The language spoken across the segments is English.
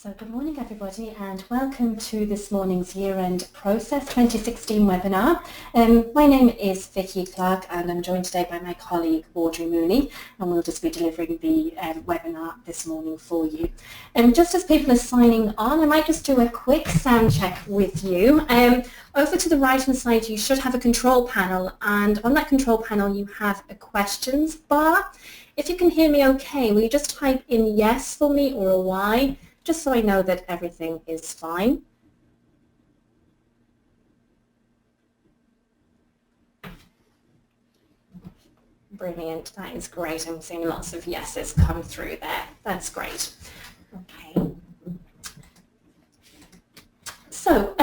So good morning everybody and welcome to this morning's year-end process 2016 webinar. My name is Vicky Clarke and I'm joined today by my colleague Audrey Mooney, and we'll just be delivering the webinar this morning for you. Just as people are signing on, I might just do a quick sound check with you. Over to the right hand side you should have a control panel, and on that control panel you have a questions bar. If you can hear me okay, will you just type in yes for me or a Y, just so I know that everything is fine. Brilliant, that is great. I'm seeing lots of yeses come through there. That's great. Okay. So,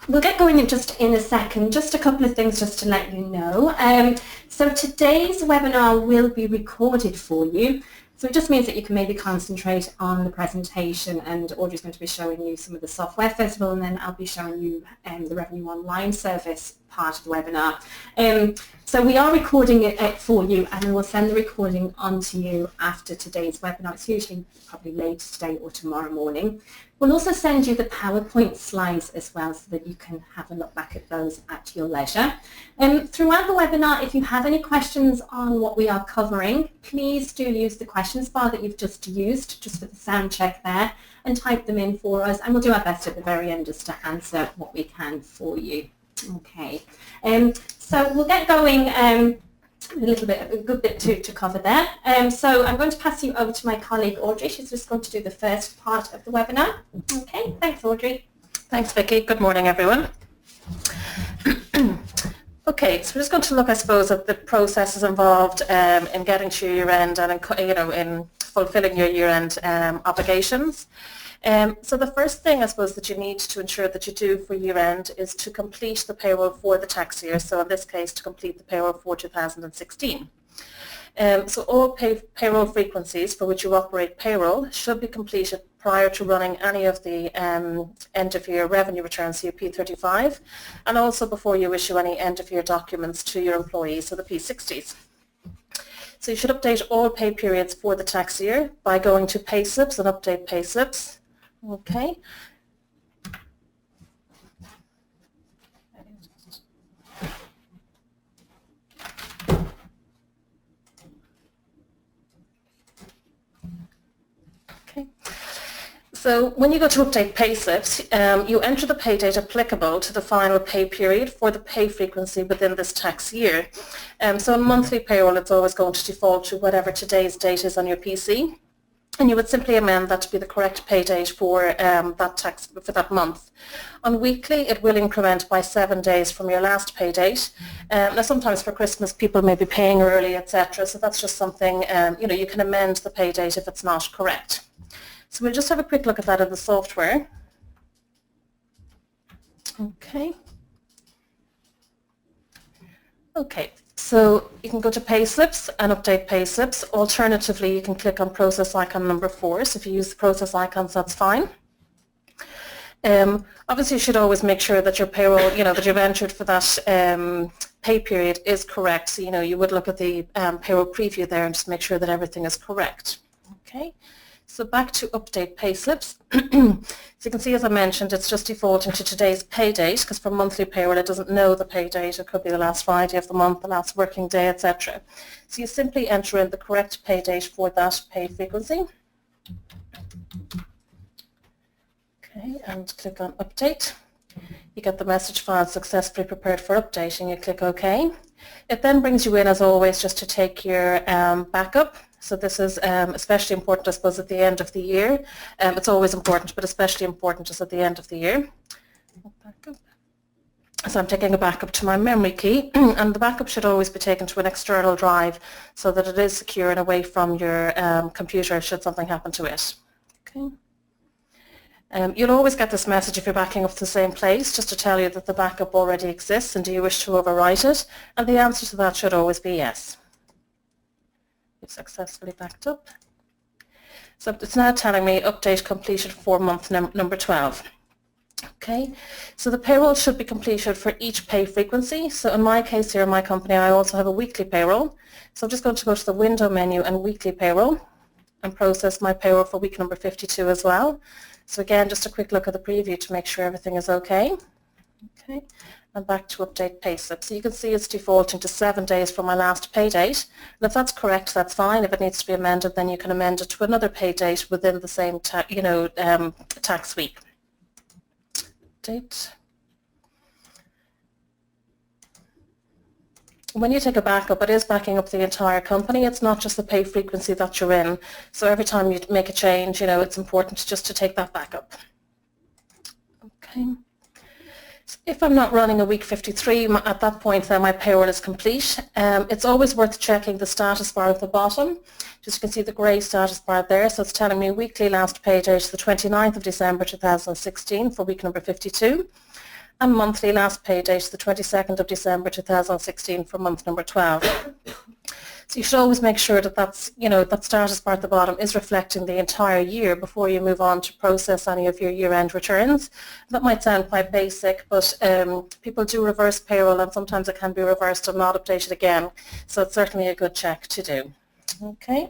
we'll get going in a second. Just a couple of things just to let you know. So today's webinar will be recorded for you. So it just means that you can maybe concentrate on the presentation, and Audrey's going to be showing you some of the software first of all, and then I'll be showing you the Revenue Online service part of the webinar. So we are recording it for you, and we'll send the recording on to you after today's webinar. It's usually probably later today or tomorrow morning. We'll also send you the PowerPoint slides as well so that you can have a look back at those at your leisure. Throughout the webinar, if you have any questions on what we are covering, please do use the questions bar that you've just used, just for the sound check there, and type them in for us, and we'll do our best at the very end just to answer what we can for you. Okay, so we'll get going. A good bit to cover there. So I'm going to pass you over to my colleague Audrey. She's just going to do the first part of the webinar. Okay, thanks Audrey. Thanks Vicky. Good morning everyone. Okay, so we're just going to look, I suppose, at the processes involved in getting to your year-end and in fulfilling your year-end obligations. So the first thing, I suppose, that you need to ensure that you do for year-end is to complete the payroll for the tax year. So in this case, to complete the payroll for 2016. So all payroll frequencies for which you operate payroll should be completed prior to running any of the end-of-year revenue returns, so your P35, and also before you issue any end-of-year documents to your employees, so the P60s. So you should update all pay periods for the tax year by going to Payslips and update Payslips. Okay. So when you go to update Payslips, you enter the pay date applicable to the final pay period for the pay frequency within this tax year. So in monthly payroll, it's always going to default to whatever today's date is on your PC, and you would simply amend that to be the correct pay date for that month. On weekly, it will increment by 7 days from your last pay date. Now, sometimes for Christmas, people may be paying early, etc. So that's just something you can amend the pay date if it's not correct. So we'll just have a quick look at that in the software. Okay. Okay, so you can go to Payslips and update Payslips. Alternatively, you can click on process icon number 4. So if you use the process icons, that's fine. Obviously, you should always make sure that your payroll, that you've entered for that pay period is correct. So, you would look at the payroll preview there and just make sure that everything is correct. Okay. So back to update Payslips. So you can see, as I mentioned, it's just defaulting to today's pay date, because for monthly payroll it doesn't know the pay date. It could be the last Friday of the month, the last working day, etc. So you simply enter in the correct pay date for that pay frequency. Okay, and click on update. You get the message file successfully prepared for updating. You click OK. It then brings you in, as always, just to take your backup. So this is especially important, I suppose, at the end of the year. It's always important, but especially important just at the end of the year. So I'm taking a backup to my memory key, and the backup should always be taken to an external drive so that it is secure and away from your computer should something happen to it. Okay. You'll always get this message if you're backing up to the same place, just to tell you that the backup already exists and do you wish to overwrite it, and the answer to that should always be yes. You've successfully backed up. So it's now telling me update completed for month number 12. Okay, so the payroll should be completed for each pay frequency. So in my case here in my company, I also have a weekly payroll. So I'm just going to go to the window menu and weekly payroll. and process my payroll for week number 52 as well. So again, just a quick look at the preview to make sure everything is okay. Okay, and back to update payslip. So you can see it's defaulting to 7 days from my last pay date. And if that's correct, that's fine. If it needs to be amended, then you can amend it to another pay date within the same tax week. Date. When you take a backup, it is backing up the entire company. It's not just the pay frequency that you're in. So every time you make a change, it's important just to take that backup. Okay. So if I'm not running a week 53, at that point then my payroll is complete. It's always worth checking the status bar at the bottom. Just you can see the grey status bar there. So it's telling me weekly last pay date is the 29th of December 2016 for week number 52. And monthly last pay date is the 22nd of December 2016 for month number 12. So you should always make sure that that status bar at the bottom is reflecting the entire year before you move on to process any of your year-end returns. That might sound quite basic, but people do reverse payroll, and sometimes it can be reversed and not updated again. So it's certainly a good check to do. Okay.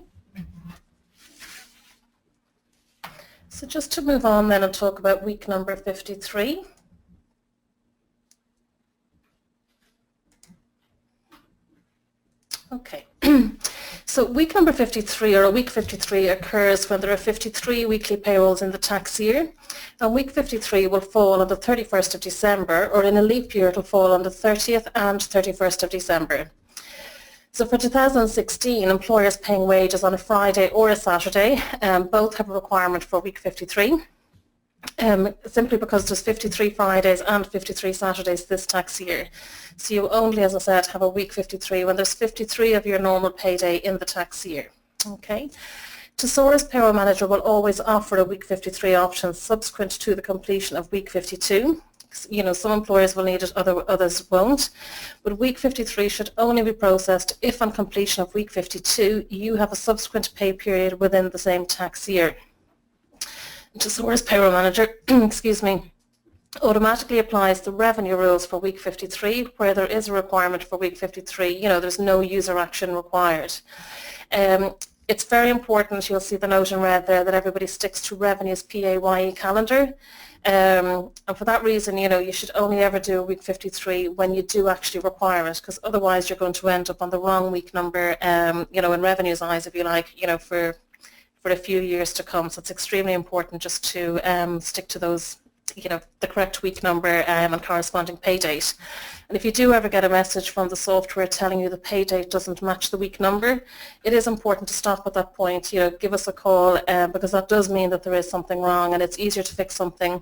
So just to move on then and talk about week number 53. Okay, so week number 53 or a week 53 occurs when there are 53 weekly payrolls in the tax year, and week 53 will fall on the 31st of December, or in a leap year it will fall on the 30th and 31st of December. So for 2016, employers paying wages on a Friday or a Saturday both have a requirement for week 53. Simply because there's 53 Fridays and 53 Saturdays this tax year. So you only, as I said, have a week 53 when there's 53 of your normal payday in the tax year. Okay. Thesaurus Payroll Manager will always offer a week 53 option subsequent to the completion of week 52. Some employers will need it, others won't. But week 53 should only be processed if on completion of week 52 you have a subsequent pay period within the same tax year. Thesaurus Payroll Manager, excuse me, automatically applies the revenue rules for week 53 where there is a requirement for week 53. There's no user action required. It's very important, you'll see the note in red there, that everybody sticks to revenue's PAYE calendar. And for that reason, you should only ever do a week 53 when you do actually require it, because otherwise you're going to end up on the wrong week number, in revenue's eyes, if you like, for a few years to come. So it's extremely important just to stick to those, the correct week number and corresponding pay date. And if you do ever get a message from the software telling you the pay date doesn't match the week number, it is important to stop at that point, give us a call, because that does mean that there is something wrong, and it's easier to fix something,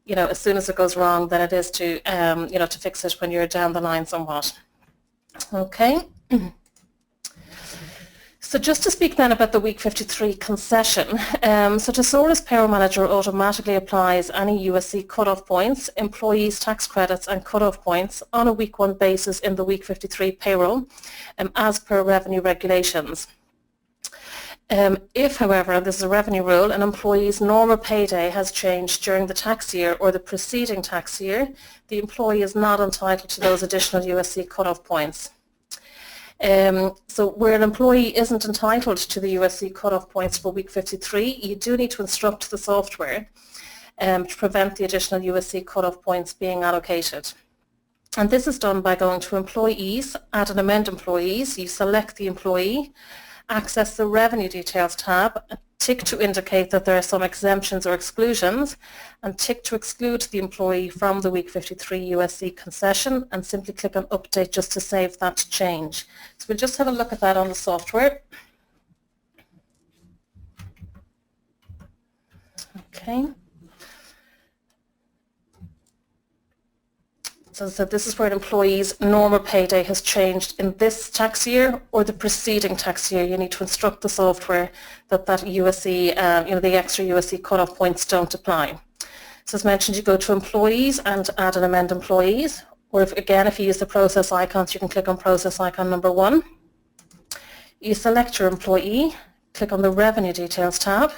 as soon as it goes wrong than it is to, to fix it when you're down the line somewhat. Okay. So just to speak then about the week 53 concession, so Thesaurus Payroll Manager automatically applies any USC cutoff points, employees' tax credits and cutoff points on a week 1 basis in the week 53 payroll as per revenue regulations. If, however, and this is a revenue rule, an employee's normal payday has changed during the tax year or the preceding tax year, the employee is not entitled to those additional USC cutoff points. So where an employee isn't entitled to the USC cutoff points for week 53, you do need to instruct the software to prevent the additional USC cutoff points being allocated. And this is done by going to Employees, Add and Amend Employees. You select the employee, access the Revenue Details tab, tick to indicate that there are some exemptions or exclusions, and tick to exclude the employee from the week 53 USC concession, and simply click on Update just to save that change. So we'll just have a look at that on the software. Okay. So this is where an employee's normal payday has changed in this tax year or the preceding tax year. You need to instruct the software that USC, the extra USC cutoff points don't apply. So as mentioned, you go to Employees and Add and Amend Employees, or if you use the process icons, you can click on process icon number 1. You select your employee, click on the Revenue Details tab.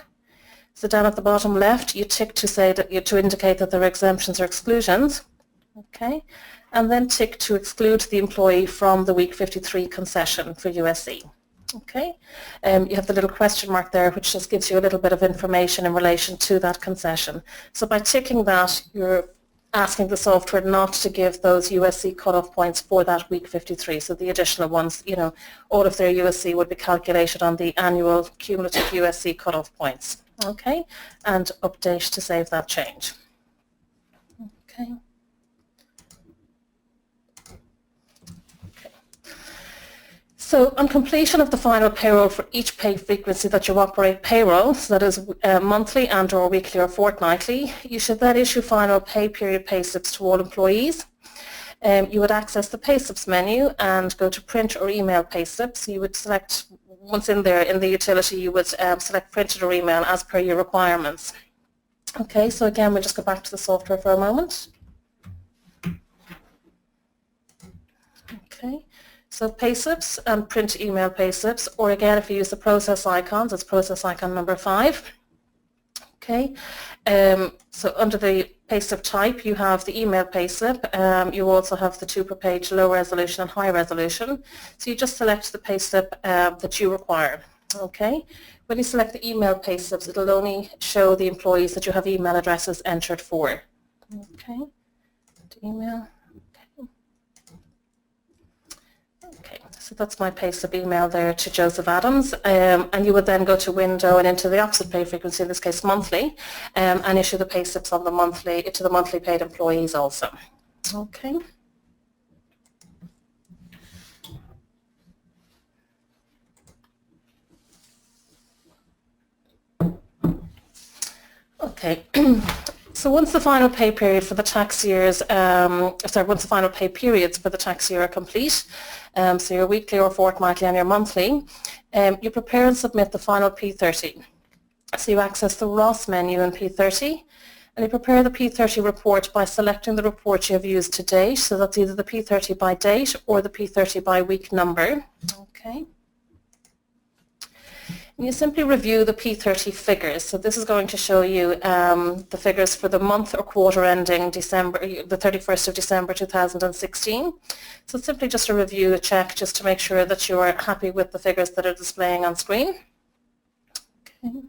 So down at the bottom left, you tick to say that to indicate that there are exemptions or exclusions. Okay, and then tick to exclude the employee from the week 53 concession for USC. Okay, you have the little question mark there, which just gives you a little bit of information in relation to that concession. So by ticking that, you're asking the software not to give those USC cutoff points for that week 53. So the additional ones, you know, all of their USC would be calculated on the annual cumulative USC cutoff points. Okay, and update to save that change. Okay. So on completion of the final payroll for each pay frequency that you operate payroll, so that is monthly and or weekly or fortnightly, you should then issue final pay period payslips to all employees. You would access the payslips menu and go to print or email payslips. You would select, once in there in the utility, you would select printed or email as per your requirements. Okay, so again, we'll just go back to the software for a moment. Okay. So payslips and print email payslips, or again, if you use the process icons, it's process icon number 5. Okay, so under the payslip type, you have the email payslip. You also have the 2 per page low resolution and high resolution. So you just select the payslip that you require. Okay, when you select the email payslips, it'll only show the employees that you have email addresses entered for. Okay, email. So that's my payslip email there to Joseph Adams, and you would then go to window and into the opposite pay frequency, in this case monthly, and issue the payslips on the monthly to the monthly paid employees also. Okay. Okay. So once the final pay period for the tax years, once the final pay periods for the tax year are complete, so your weekly or fortnightly and your monthly, you prepare and submit the final P30. So you access the ROS menu in P30, and you prepare the P30 report by selecting the report you have used to date. So that's either the P30 by date or the P30 by week number. Okay. And you simply review the P30 figures. So this is going to show you the figures for the month or quarter ending December, the 31st of December 2016. So it's simply just a review, a check, just to make sure that you are happy with the figures that are displaying on screen. Okay.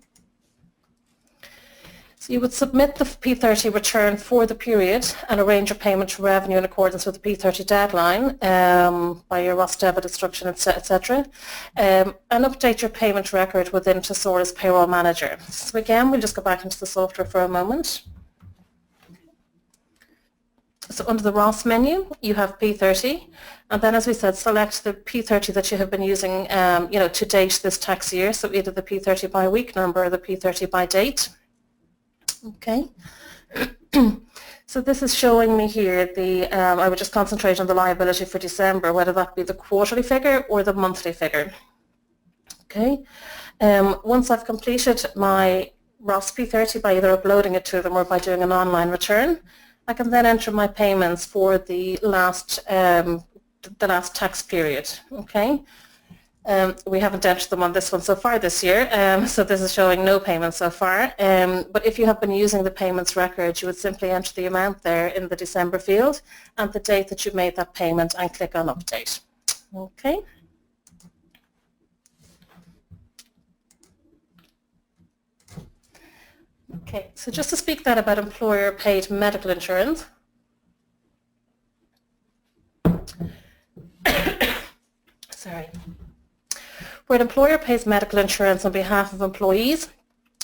So you would submit the P30 return for the period and arrange your payment to revenue in accordance with the P30 deadline by your ROS debit instruction, etc. And update your payment record within Thesaurus Payroll Manager. So again, we'll just go back into the software for a moment. So under the ROS menu, you have P30, and then, as we said, select the P30 that you have been using to date this tax year, so either the P30 by week number or the P30 by date. Okay, so this is showing me here the, I would just concentrate on the liability for December, whether that be the quarterly figure or the monthly figure. Okay, once I've completed my ROS P30 by either uploading it to them or by doing an online return, I can then enter my payments for the last tax period. Okay. We haven't entered them on this one so far this year, so this is showing no payments so far. But if you have been using the payments record, you would simply enter the amount there in the December field and the date that you made that payment and click on Update. Okay. Okay, so just to speak then about employer-paid medical insurance. Sorry. Where an employer pays medical insurance on behalf of employees,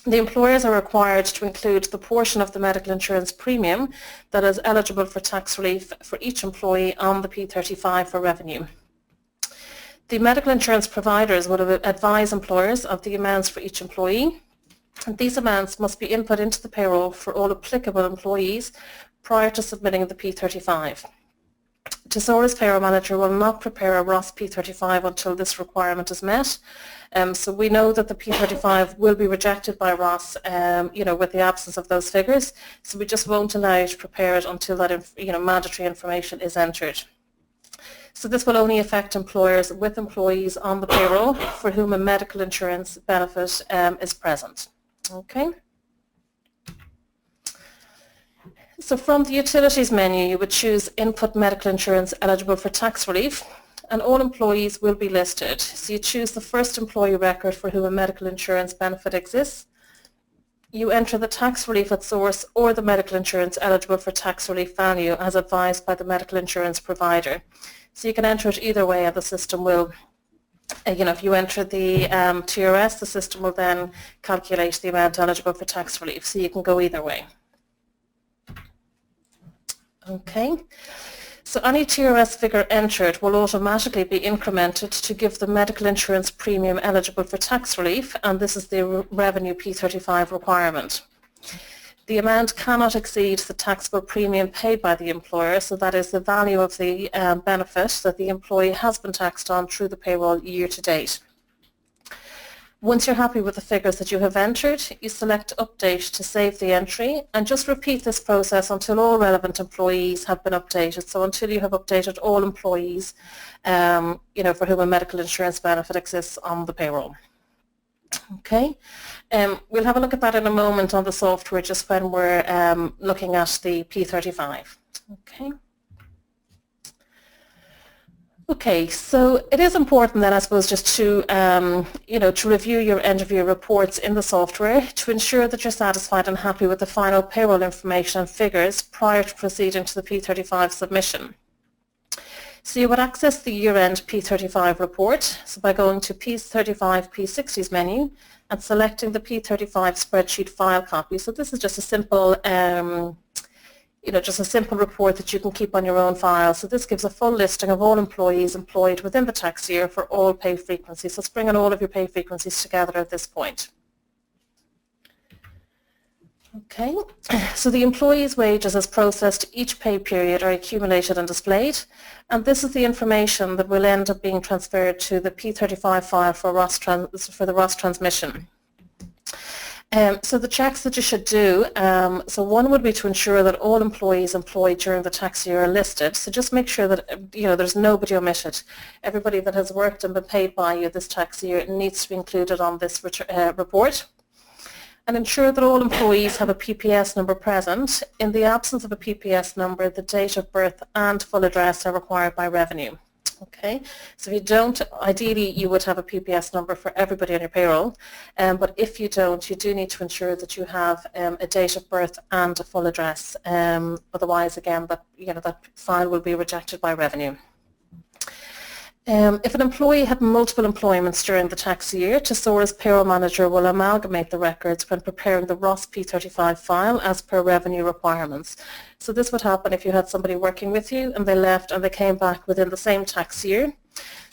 the employers are required to include the portion of the medical insurance premium that is eligible for tax relief for each employee on the P35 for revenue. The medical insurance providers would advise employers of the amounts for each employee, and these amounts must be input into the payroll for all applicable employees prior to submitting the P35. Thesaurus Payroll Manager will not prepare a ROS P35 until this requirement is met. So we know that the P35 will be rejected by ROS, with the absence of those figures. So we just won't allow you to prepare it until that, mandatory information is entered. So this will only affect employers with employees on the payroll for whom a medical insurance benefit is present. Okay. So from the Utilities menu, you would choose Input Medical Insurance Eligible for Tax Relief, and all employees will be listed. So you choose the first employee record for whom a medical insurance benefit exists. You enter the tax relief at source or the medical insurance eligible for tax relief value as advised by the medical insurance provider. So you can enter it either way, and the system will, if you enter the TRS, the system will then calculate the amount eligible for tax relief. So you can go either way. Okay. So any TRS figure entered will automatically be incremented to give the medical insurance premium eligible for tax relief, and this is the revenue P35 requirement. The amount cannot exceed the taxable premium paid by the employer, so that is the value of the benefit that the employee has been taxed on through the payroll year to date. Once you're happy with the figures that you have entered, you select Update to save the entry, and just repeat this process until all relevant employees have been updated. So until you have updated all employees, for whom a medical insurance benefit exists on the payroll. Okay, we'll have a look at that in a moment on the software, just when we're looking at the P35. Okay. Okay, so it is important then, I suppose, just to, to review your end of year reports in the software to ensure that you're satisfied and happy with the final payroll information and figures prior to proceeding to the P35 submission. So you would access the year-end P35 report, so by going to P35 P60's menu and selecting the P35 spreadsheet file copy. So this is just a simple just a simple report that you can keep on your own file. So this gives a full listing of all employees employed within the tax year for all pay frequencies. So it's bringing all of your pay frequencies together at this point. Okay, so the employee's wages as processed each pay period are accumulated and displayed, and this is the information that will end up being transferred to the P35 file for the ROS transmission. So the checks that you should do, so one would be to ensure that all employees employed during the tax year are listed. So just make sure that there's nobody omitted. Everybody that has worked and been paid by you this tax year needs to be included on this report. And ensure that all employees have a PPS number present. In the absence of a PPS number, the date of birth and full address are required by revenue. Okay, so if you don't, ideally you would have a PPS number for everybody on your payroll, but if you don't, you do need to ensure that you have a date of birth and a full address. Otherwise, again, that file will be rejected by revenue. If an employee had multiple employments during the tax year, Thesaurus payroll manager will amalgamate the records when preparing the ROS P35 file as per revenue requirements. So this would happen if you had somebody working with you and they left and they came back within the same tax year.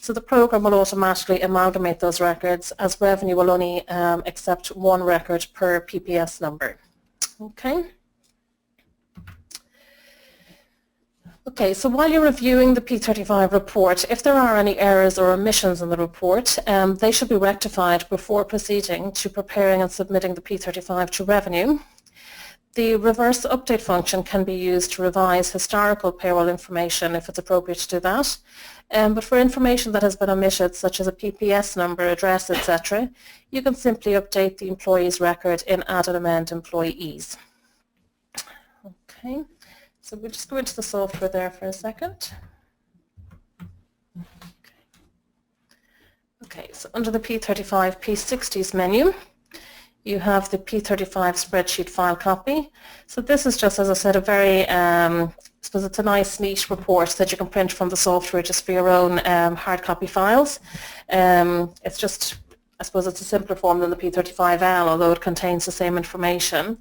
So the program will automatically amalgamate those records, as revenue will only accept one record per PPS number. Okay. Okay, so while you're reviewing the P35 report, if there are any errors or omissions in the report, they should be rectified before proceeding to preparing and submitting the P35 to revenue. The reverse update function can be used to revise historical payroll information if it's appropriate to do that. But for information that has been omitted, such as a PPS number, address, etc., you can simply update the employee's record in Add and Amend Employees. Okay. So we'll just go into the software there for a second. Okay, so under the P35 P60's menu, you have the P35 spreadsheet file copy. So this is just, as I said, a very, I suppose it's a nice neat report that you can print from the software just for your own hard copy files. It's just, I suppose it's a simpler form than the P35L, although it contains the same information.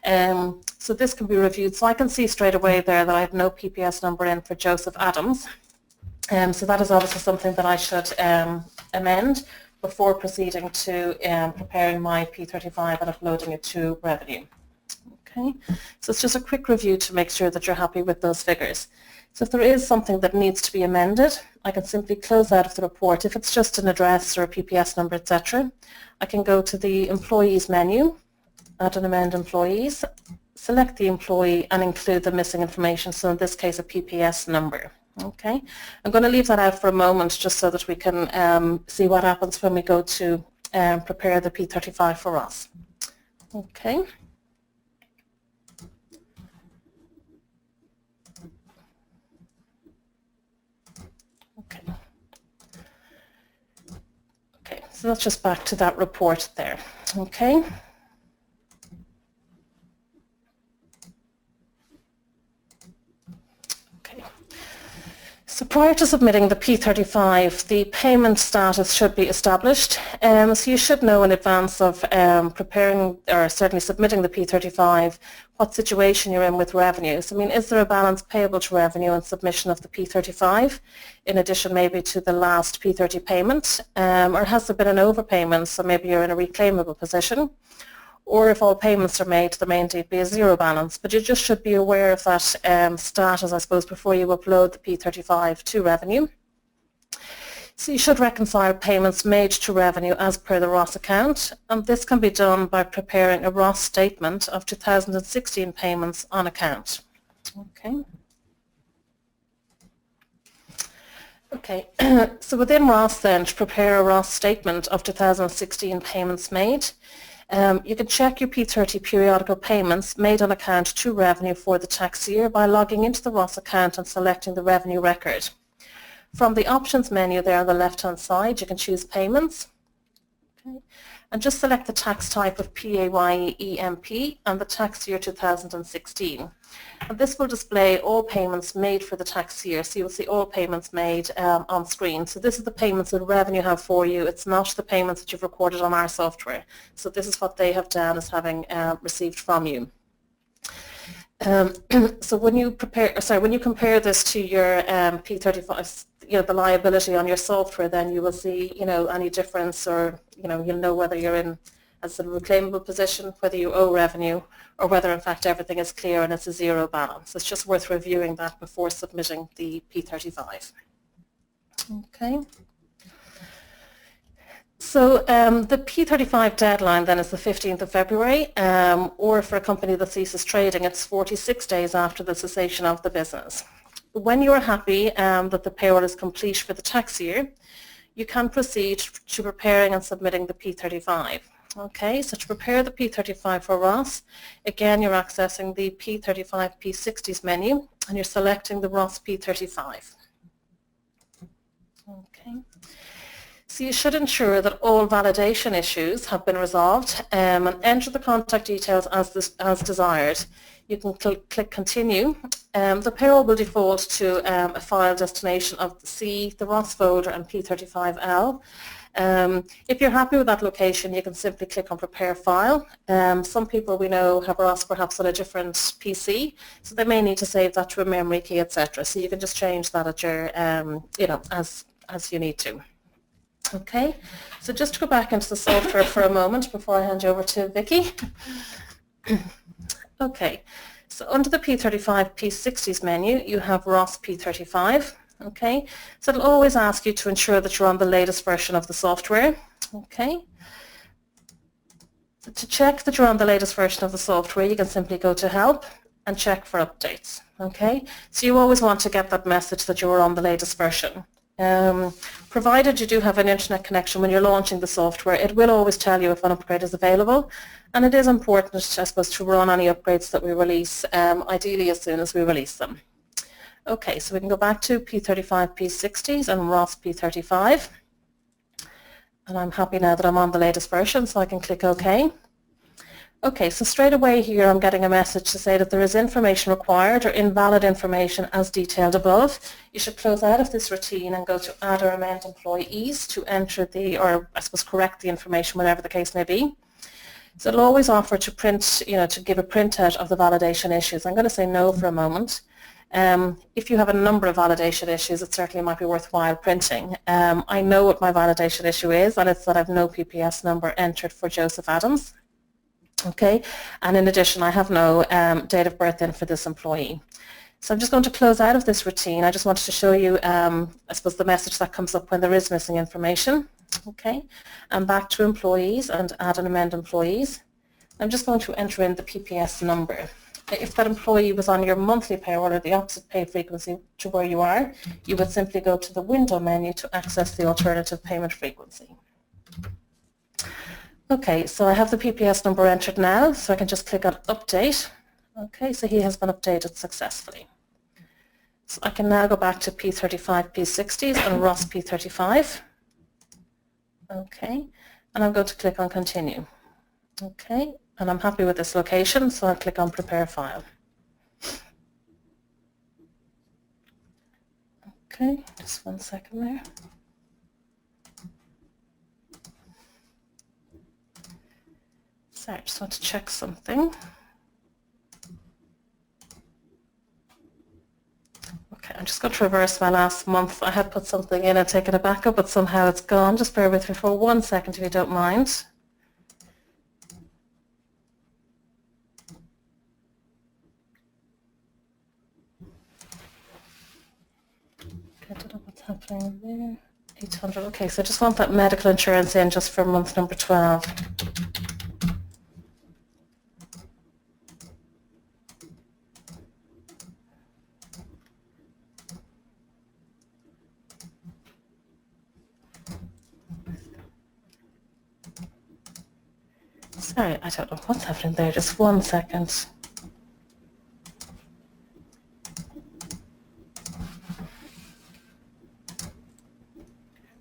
So this can be reviewed. So I can see straight away there that I have no PPS number in for Joseph Adams. So that is obviously something that I should amend before proceeding to preparing my P35 and uploading it to revenue. Okay, so it's just a quick review to make sure that you're happy with those figures. So if there is something that needs to be amended, I can simply close out of the report. If it's just an address or a PPS number, etc., I can go to the Employees menu, Add and Amend Employees, select the employee and include the missing information, so in this case a PPS number. Okay, I'm going to leave that out for a moment just so that we can see what happens when we go to prepare the P35 for us. Okay. Okay. So that's just back to that report there. Okay. So prior to submitting the P35, the payment status should be established. So you should know in advance of preparing or certainly submitting the P35 what situation you're in with revenues. I mean, is there a balance payable to revenue and submission of the P35 in addition maybe to the last P30 payment? Or has there been an overpayment, so maybe you're in a reclaimable position? Or if all payments are made, there may indeed be a zero balance. But you just should be aware of that status, I suppose, before you upload the P35 to revenue. So you should reconcile payments made to revenue as per the ROS account, and this can be done by preparing a ROS statement of 2016 payments on account. Okay, so within ROS then, to prepare a ROS statement of 2016 payments made, you can check your P30 periodical payments made on account to revenue for the tax year by logging into the ROS account and selecting the revenue record. From the options menu there on the left-hand side, you can choose payments. Okay. And just select the tax type of PAYE EMP and the tax year 2016. And this will display all payments made for the tax year. So you'll see all payments made on screen. So this is the payments that revenue have for you. It's not the payments that you've recorded on our software. So this is what they have done as having received from you. So when you compare this to your P35, the liability on your software, then you will see, any difference, or you'll know whether you're in as a reclaimable position, whether you owe revenue, or whether in fact everything is clear and it's a zero balance. It's just worth reviewing that before submitting the P35. Okay. So the P35 deadline then is the 15th of February, or for a company that ceases trading, it's 46 days after the cessation of the business. When you are happy that the payroll is complete for the tax year, you can proceed to preparing and submitting the P35. Okay, so to prepare the P35 for ROS, again you're accessing the P35 P60s menu and you're selecting the ROS P35. Okay. So you should ensure that all validation issues have been resolved and enter the contact details as desired. You can click continue. The payroll will default to a file destination of C, the ROS folder, and P35L. If you're happy with that location, you can simply click on prepare file. Some people we know have ROS perhaps on a different PC, so they may need to save that to a memory key, etc. So you can just change that at your, as you need to. Okay, so just to go back into the software for a moment before I hand you over to Vicky. Okay, so under the P35 P60s menu, you have ROS P35. Okay, so it'll always ask you to ensure that you're on the latest version of the software. Okay, so to check that you're on the latest version of the software, you can simply go to help and check for updates. Okay, so you always want to get that message that you're on the latest version. Provided you do have an internet connection when you're launching the software, it will always tell you if an upgrade is available, and it is important, I suppose, to run any upgrades that we release, ideally as soon as we release them. Okay, so we can go back to P35 P60s and ROS P35, and I'm happy now that I'm on the latest version, so I can click OK. Okay, so straight away here I'm getting a message to say that there is information required or invalid information as detailed above. You should close out of this routine and go to Add or Amend Employees to enter the, or I suppose correct the information, whatever the case may be. So it'll always offer to print, to give a printout of the validation issues. I'm going to say no for a moment. If you have a number of validation issues, it certainly might be worthwhile printing. I know what my validation issue is, and it's that I have no PPS number entered for Joseph Adams. Okay, and in addition I have no date of birth in for this employee. So I'm just going to close out of this routine. I just wanted to show you, I suppose, the message that comes up when there is missing information. Okay, and back to employees and Add and Amend Employees. I'm just going to enter in the PPS number. If that employee was on your monthly payroll or the opposite pay frequency to where you are, you would simply go to the window menu to access the alternative payment frequency. Okay, so I have the PPS number entered now, so I can just click on Update. Okay, so he has been updated successfully. So I can now go back to P35 P60s and ROS P35. Okay, and I'm going to click on Continue. Okay, and I'm happy with this location, so I'll click on Prepare File. Okay, just 1 second there. Sorry, I just want to check something. Okay, I'm just going to reverse my last month. I had put something in and taken it back up, but somehow it's gone. Just bear with me for 1 second if you don't mind. I don't know what's happening there. 800. Okay, so I just want that medical insurance in just for month number 12. Sorry, I don't know what's happening there. Just 1 second.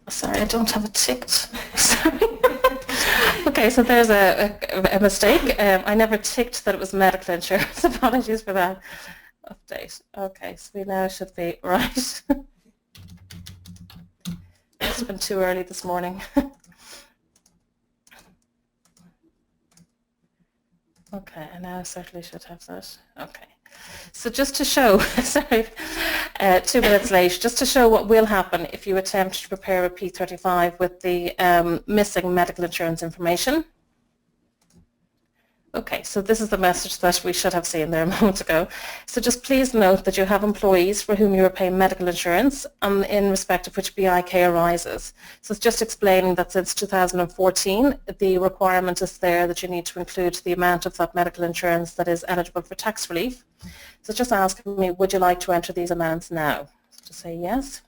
Sorry, I don't have it ticked. Sorry. Okay, so there's a mistake. I never ticked that it was medical insurance. Apologies for that. Update. Okay, so we now should be right. It's been too early this morning. Okay, and now I certainly should have that. Okay. So just to show, sorry, 2 minutes late, just to show what will happen if you attempt to prepare a P35 with the missing medical insurance information. Okay, so this is the message that we should have seen there a moment ago. So just please note that you have employees for whom you are paying medical insurance in respect of which BIK arises. So it's just explaining that since 2014, the requirement is there that you need to include the amount of that medical insurance that is eligible for tax relief. So it's just asking me, would you like to enter these amounts now? So to say yes.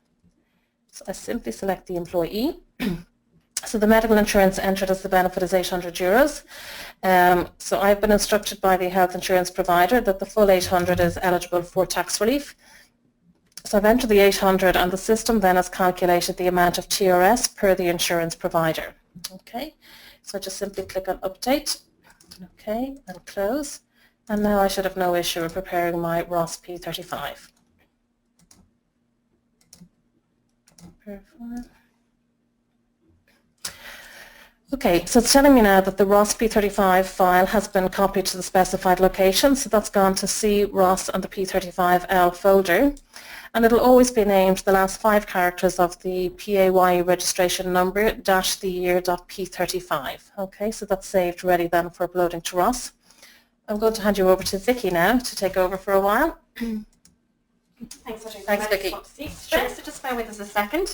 So I simply select the employee. So the medical insurance entered as the benefit is €800. So I've been instructed by the health insurance provider that the full 800 is eligible for tax relief. So I've entered the 800 and the system then has calculated the amount of TRS per the insurance provider. Okay, so I just simply click on Update. Okay, and close. And now I should have no issue in preparing my ROS P35. Okay, so it's telling me now that the ROS P35 file has been copied to the specified location, so that's gone to C, ROS and the P35L folder, and it'll always be named the last 5 characters of the PAYE registration number dash the year .P35. Okay, so that's saved ready then for uploading to ROS. I'm going to hand you over to Vicky now to take over for a while. Thanks, Audrey. Thanks, Vicky. Sure, so just bear with us a second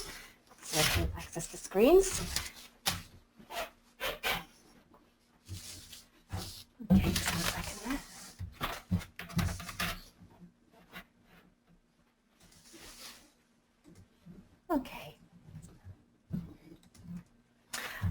so I can access the screens. Okay, just 1 second there. Okay.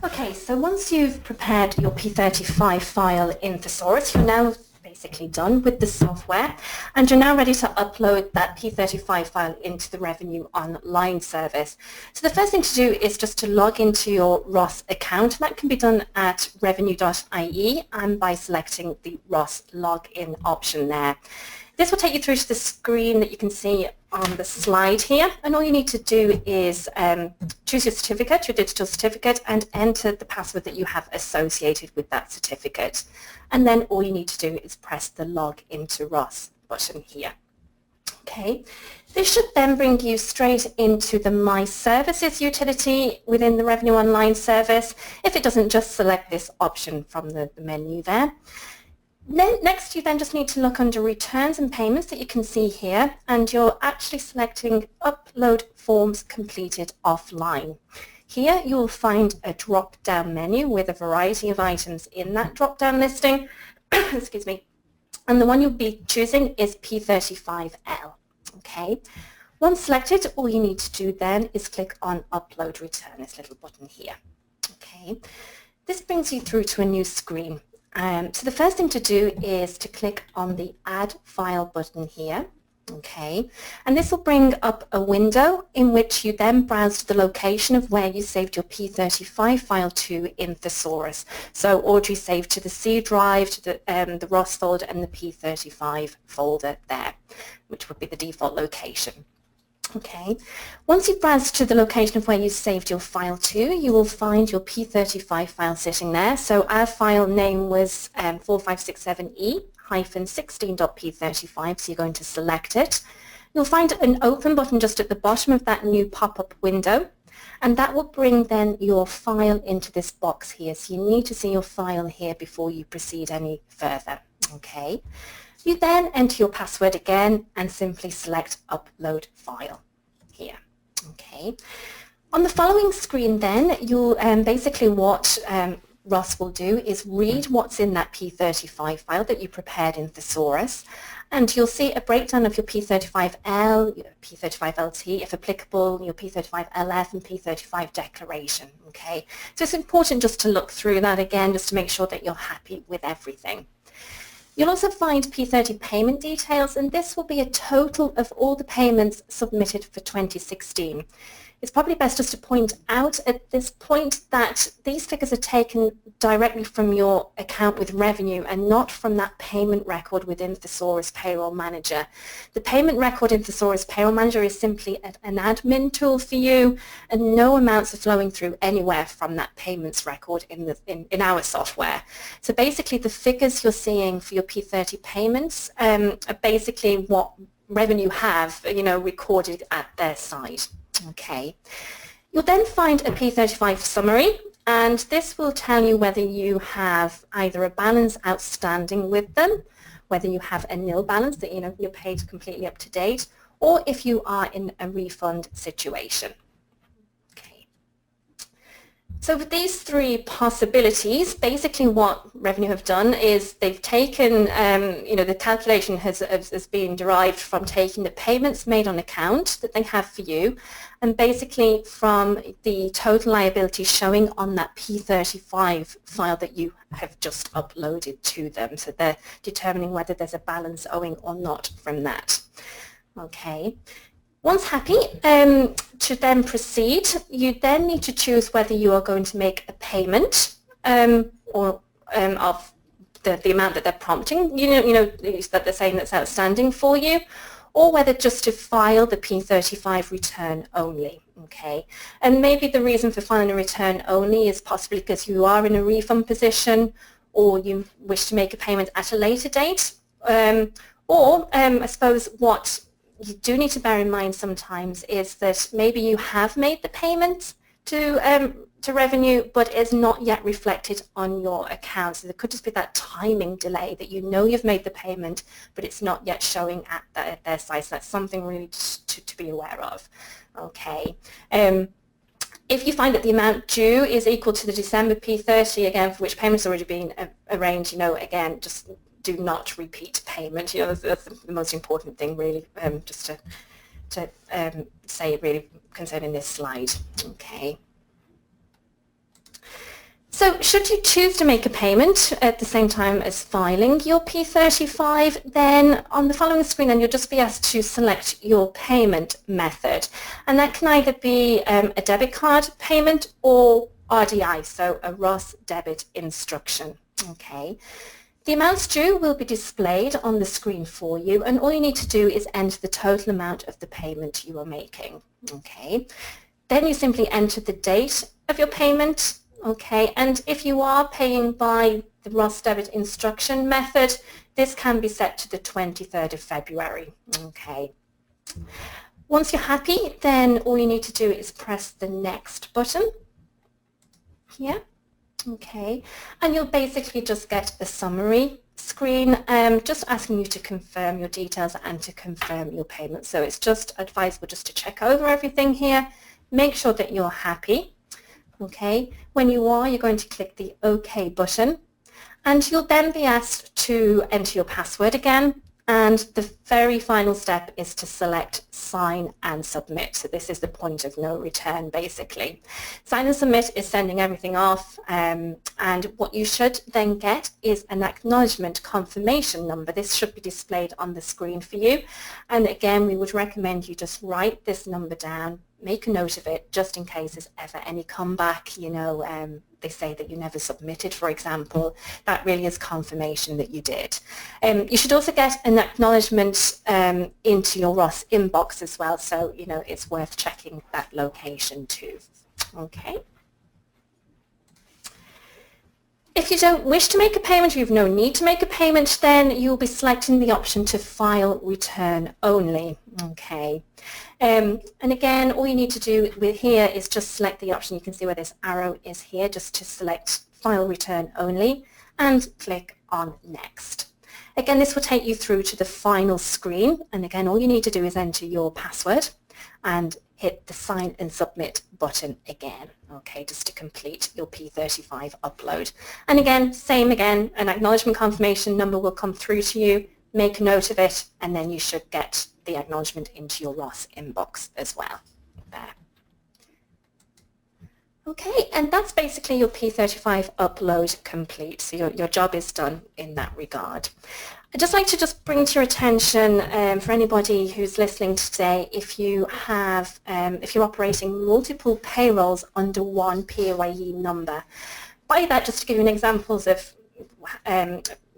Okay, so once you've prepared your P35 file in Thesaurus, you're now basically done with the software, and you're now ready to upload that P35 file into the Revenue Online service. So the first thing to do is just to log into your ROS account, and that can be done at revenue.ie and by selecting the ROS login option there. This will take you through to the screen that you can see on the slide here, and all you need to do is choose your certificate, your digital certificate, and enter the password that you have associated with that certificate. And then all you need to do is press the Log into ROS button here. Okay, this should then bring you straight into the My Services utility within the Revenue Online service, if it doesn't just select this option from the menu there. Next, you then just need to look under Returns and Payments that you can see here, and you're actually selecting Upload Forms Completed Offline. Here you'll find a drop-down menu with a variety of items in that drop-down listing, excuse me, and the one you'll be choosing is P35L. Okay. Once selected, all you need to do then is click on Upload Return, this little button here. Okay. This brings you through to a new screen. So the first thing to do is to click on the Add File button here, Okay, and this will bring up a window in which you then browse to the location of where you saved your P35 file to in Thesaurus. So Audrey saved to the C drive, to the ROS folder and the P35 folder there, which would be the default location. Okay, once you've browsed to the location of where you saved your file to, you will find your P35 file sitting there. So our file name was 4567E-16.P35, so you're going to select it. You'll find an open button just at the bottom of that new pop-up window, and that will bring then your file into this box here. So you need to see your file here before you proceed any further. Okay. You then enter your password again and simply select Upload File here. Okay. On the following screen then, you'll basically what ROS will do is read what's in that P35 file that you prepared in Thesaurus, and you'll see a breakdown of your P35L, your P35LT, if applicable, your P35LF and P35 declaration. Okay. So it's important just to look through that again, just to make sure that you're happy with everything. You'll also find P30 payment details, and this will be a total of all the payments submitted for 2016. It's probably best just to point out at this point that these figures are taken directly from your account with revenue and not from that payment record within Thesaurus Payroll Manager. The payment record in Thesaurus Payroll Manager is simply an admin tool for you, and no amounts are flowing through anywhere from that payments record in our software. So basically the figures you're seeing for your P30 payments are basically what revenue have, recorded at their side. Okay. You'll then find a P35 summary, and this will tell you whether you have either a balance outstanding with them, whether you have a nil balance that you're paid completely up to date, or if you are in a refund situation. Okay. So with these three possibilities, basically what revenue have done is they've taken, the calculation has been derived from taking the payments made on account that they have for you, and basically from the total liability showing on that P35 file that you have just uploaded to them. So they're determining whether there's a balance owing or not from that. Okay. Once happy to then proceed, you then need to choose whether you are going to make a payment or of the amount that they're prompting, that they're saying that's outstanding for you, or whether just to file the P35 return only. Okay, and maybe the reason for filing a return only is possibly because you are in a refund position, or you wish to make a payment at a later date, or I suppose what you do need to bear in mind sometimes is that maybe you have made the payment to revenue, but is not yet reflected on your account. So there could just be that timing delay that you've made the payment, but it's not yet showing at their side. So that's something really to be aware of. Okay. If you find that the amount due is equal to the December P30, again, for which payment's already been arranged, again, just do not repeat payment. That's the most important thing, really, just to say really concerning this slide. Okay. So should you choose to make a payment at the same time as filing your P35, then on the following screen then you'll just be asked to select your payment method, and that can either be a debit card payment or RDI, so a ROS debit instruction. Okay. The amounts due will be displayed on the screen for you, and all you need to do is enter the total amount of the payment you are making. Okay. Then you simply enter the date of your payment. Okay, and if you are paying by the ROS debit instruction method, this can be set to the 23rd of February. Okay. Once you're happy, then all you need to do is press the next button here. Okay, and you'll basically just get a summary screen just asking you to confirm your details and to confirm your payment. So it's just advisable just to check over everything here, make sure that you're happy. Okay, when you are, you're going to click the OK button, and you'll then be asked to enter your password again, And the very final step is to select Sign and Submit. So this is the point of no return, basically. Sign and Submit is sending everything off, and what you should then get is an acknowledgement confirmation number. This should be displayed on the screen for you. And again, we would recommend you just write this number down, make a note of it, just in case there's ever any comeback, you know, they say that you never submitted, for example. That really is confirmation that you did. You should also get an acknowledgement into your ROS inbox as well, so, you know, it's worth checking that location too. Okay. If you don't wish to make a payment, or you have no need to make a payment, then you'll be selecting the option to file return only. Okay. And again, all you need to do with here is just select the option. You can see where this arrow is here, just to select file return only and click on next. Again, this will take you through to the final screen. And again, all you need to do is enter your password and hit the sign and submit button again, okay, just to complete your P35 upload. And again, same again, an acknowledgement confirmation number will come through to you, make a note of it, and then you should get the acknowledgement into your ROS inbox as well. There. Okay, and that's basically your P35 upload complete. So your job is done in that regard. I'd just like to just bring to your attention, for anybody who's listening today, if you have, if you're operating multiple payrolls under one PAYE number. By that, just to give you an examples of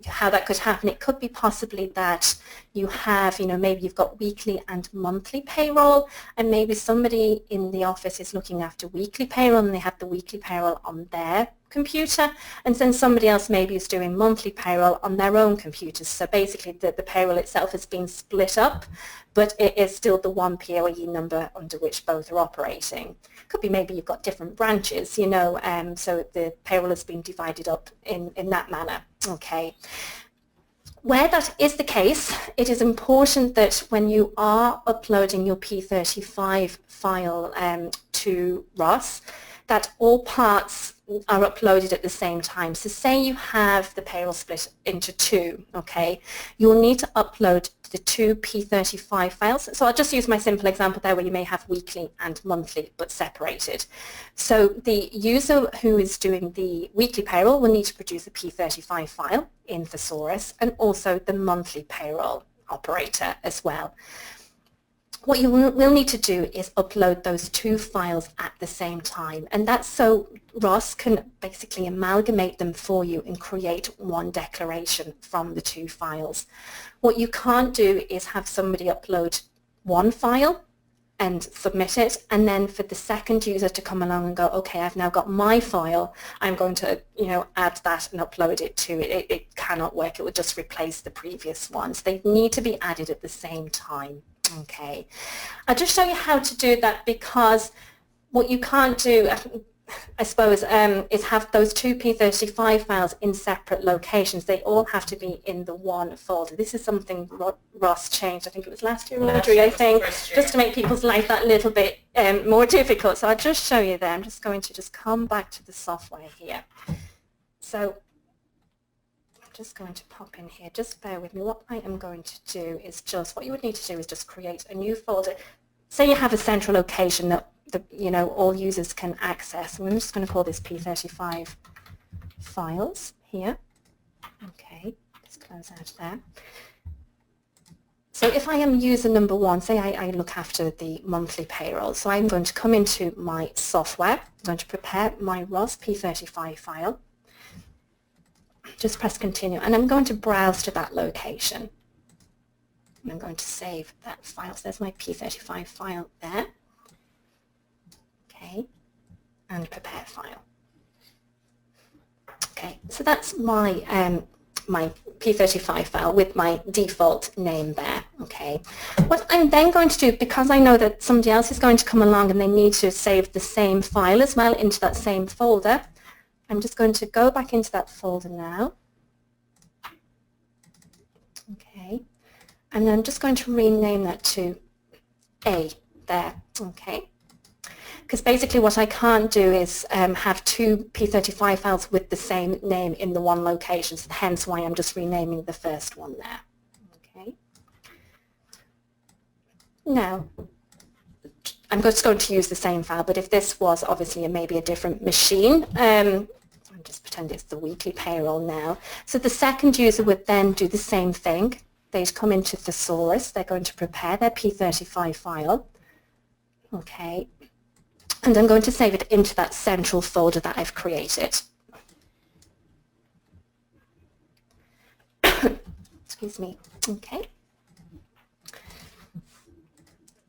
how that could happen, it could be possibly that you have, you know, maybe you've got weekly and monthly payroll, and maybe somebody in the office is looking after weekly payroll and they have the weekly payroll on their computer, and then somebody else maybe is doing monthly payroll on their own computers. So basically the payroll itself has been split up, but it is still the one PAYE number under which both are operating. Could be maybe you've got different branches, you know, so the payroll has been divided up in that manner. Okay. Where that is the case, it is important that when you are uploading your P35 file to ROS, that all parts are uploaded at the same time. So say you have the payroll split into two, okay, you'll need to upload the two P35 files. So I'll just use my simple example there where you may have weekly and monthly but separated. So the user who is doing the weekly payroll will need to produce a P35 file in Thesaurus, and also the monthly payroll operator as well. What you will need to do is upload those two files at the same time, and that's so ROS can basically amalgamate them for you and create one declaration from the two files. What you can't do is have somebody upload one file and submit it, and then for the second user to come along and go, okay, I've now got my file, I'm going to, you know, add that and upload it to it. It cannot work. It would just replace the previous ones. They need to be added at the same time. Okay, I'll just show you how to do that, because what you can't do, I suppose, is have those two P35 files in separate locations. They all have to be in the one folder. This is something ROS changed, I think it was last year, Audrey, I think, just to make people's life that little bit more difficult. So I'll just show you there. I'm just going to just come back to the software here. So just going to pop in here, just bear with me. What I am going to do is just, what you would need to do is just create a new folder. Say you have a central location that you know, all users can access. I'm just going to call this P35 files here. Okay, just close out there. So if I am user number one, say I look after the monthly payroll, so I'm going to come into my software, I'm going to prepare my ROS P35 file. Just press continue, and I'm going to browse to that location. And I'm going to save that file. So there's my P35 file there. Okay, and prepare file. Okay, so that's my my P35 file with my default name there. Okay, what I'm then going to do, because I know that somebody else is going to come along and they need to save the same file as well into that same folder, I'm just going to go back into that folder now. Okay, and I'm just going to rename that to A there. Okay, because basically what I can't do is have two P35 files with the same name in the one location, so hence why I'm just renaming the first one there. Okay. Now, I'm just going to use the same file, but if this was obviously maybe a different machine, I'll just pretend it's the weekly payroll now. So the second user would then do the same thing. They'd come into Thesaurus, they're going to prepare their P35 file. Okay, and I'm going to save it into that central folder that I've created. Excuse me. Okay.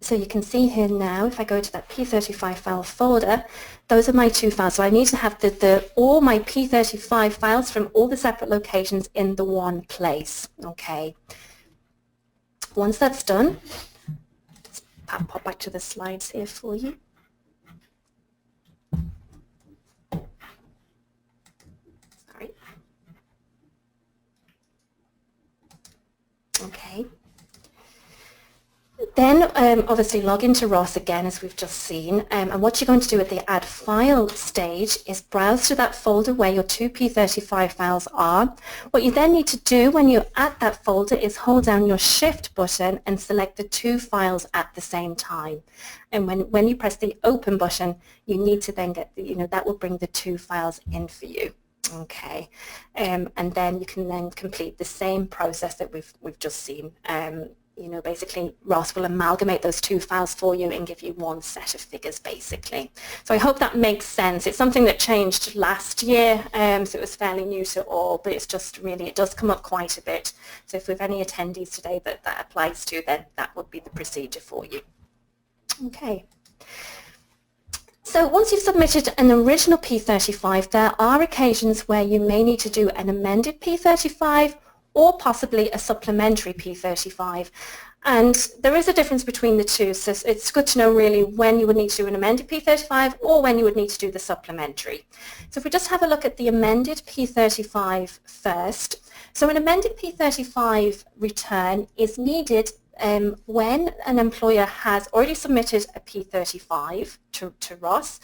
So you can see here now, if I go to that P35 file folder, those are my two files. So I need to have all my P35 files from all the separate locations in the one place. Okay. Once that's done, I'll pop back to the slides here for you. Sorry. Okay. Then obviously log into ROS again, as we've just seen, and what you're going to do at the add file stage is browse to that folder where your two P35 files are. What you then need to do when you're at that folder is hold down your shift button and select the two files at the same time. And when you press the open button, you need to then get that will bring the two files in for you. Okay, and then you can then complete the same process that we've just seen. Basically ROS will amalgamate those two files for you and give you one set of figures basically. So I hope that makes sense. It's something that changed last year, so it was fairly new to all, but it's just really, it does come up quite a bit. So if we have any attendees today that applies to, then that would be the procedure for you. Okay. So once you've submitted an original P35, there are occasions where you may need to do an amended P35 or possibly a supplementary P35. And there is a difference between the two, so it's good to know really when you would need to do an amended P35 or when you would need to do the supplementary. So if we just have a look at the amended P35 first. So an amended P35 return is needed when an employer has already submitted a P35 to ROS,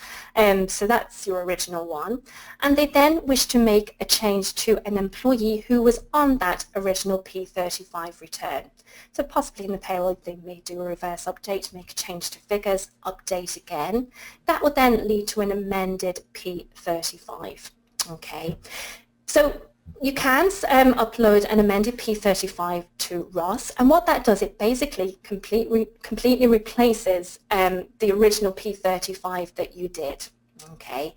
so that's your original one, and they then wish to make a change to an employee who was on that original P35 return. So possibly in the payroll they may do a reverse update, make a change to figures, update again. That would then lead to an amended P35. Okay, so you can upload an amended P35 to ROS, and what that does, it basically completely replaces the original P35 that you did. Okay.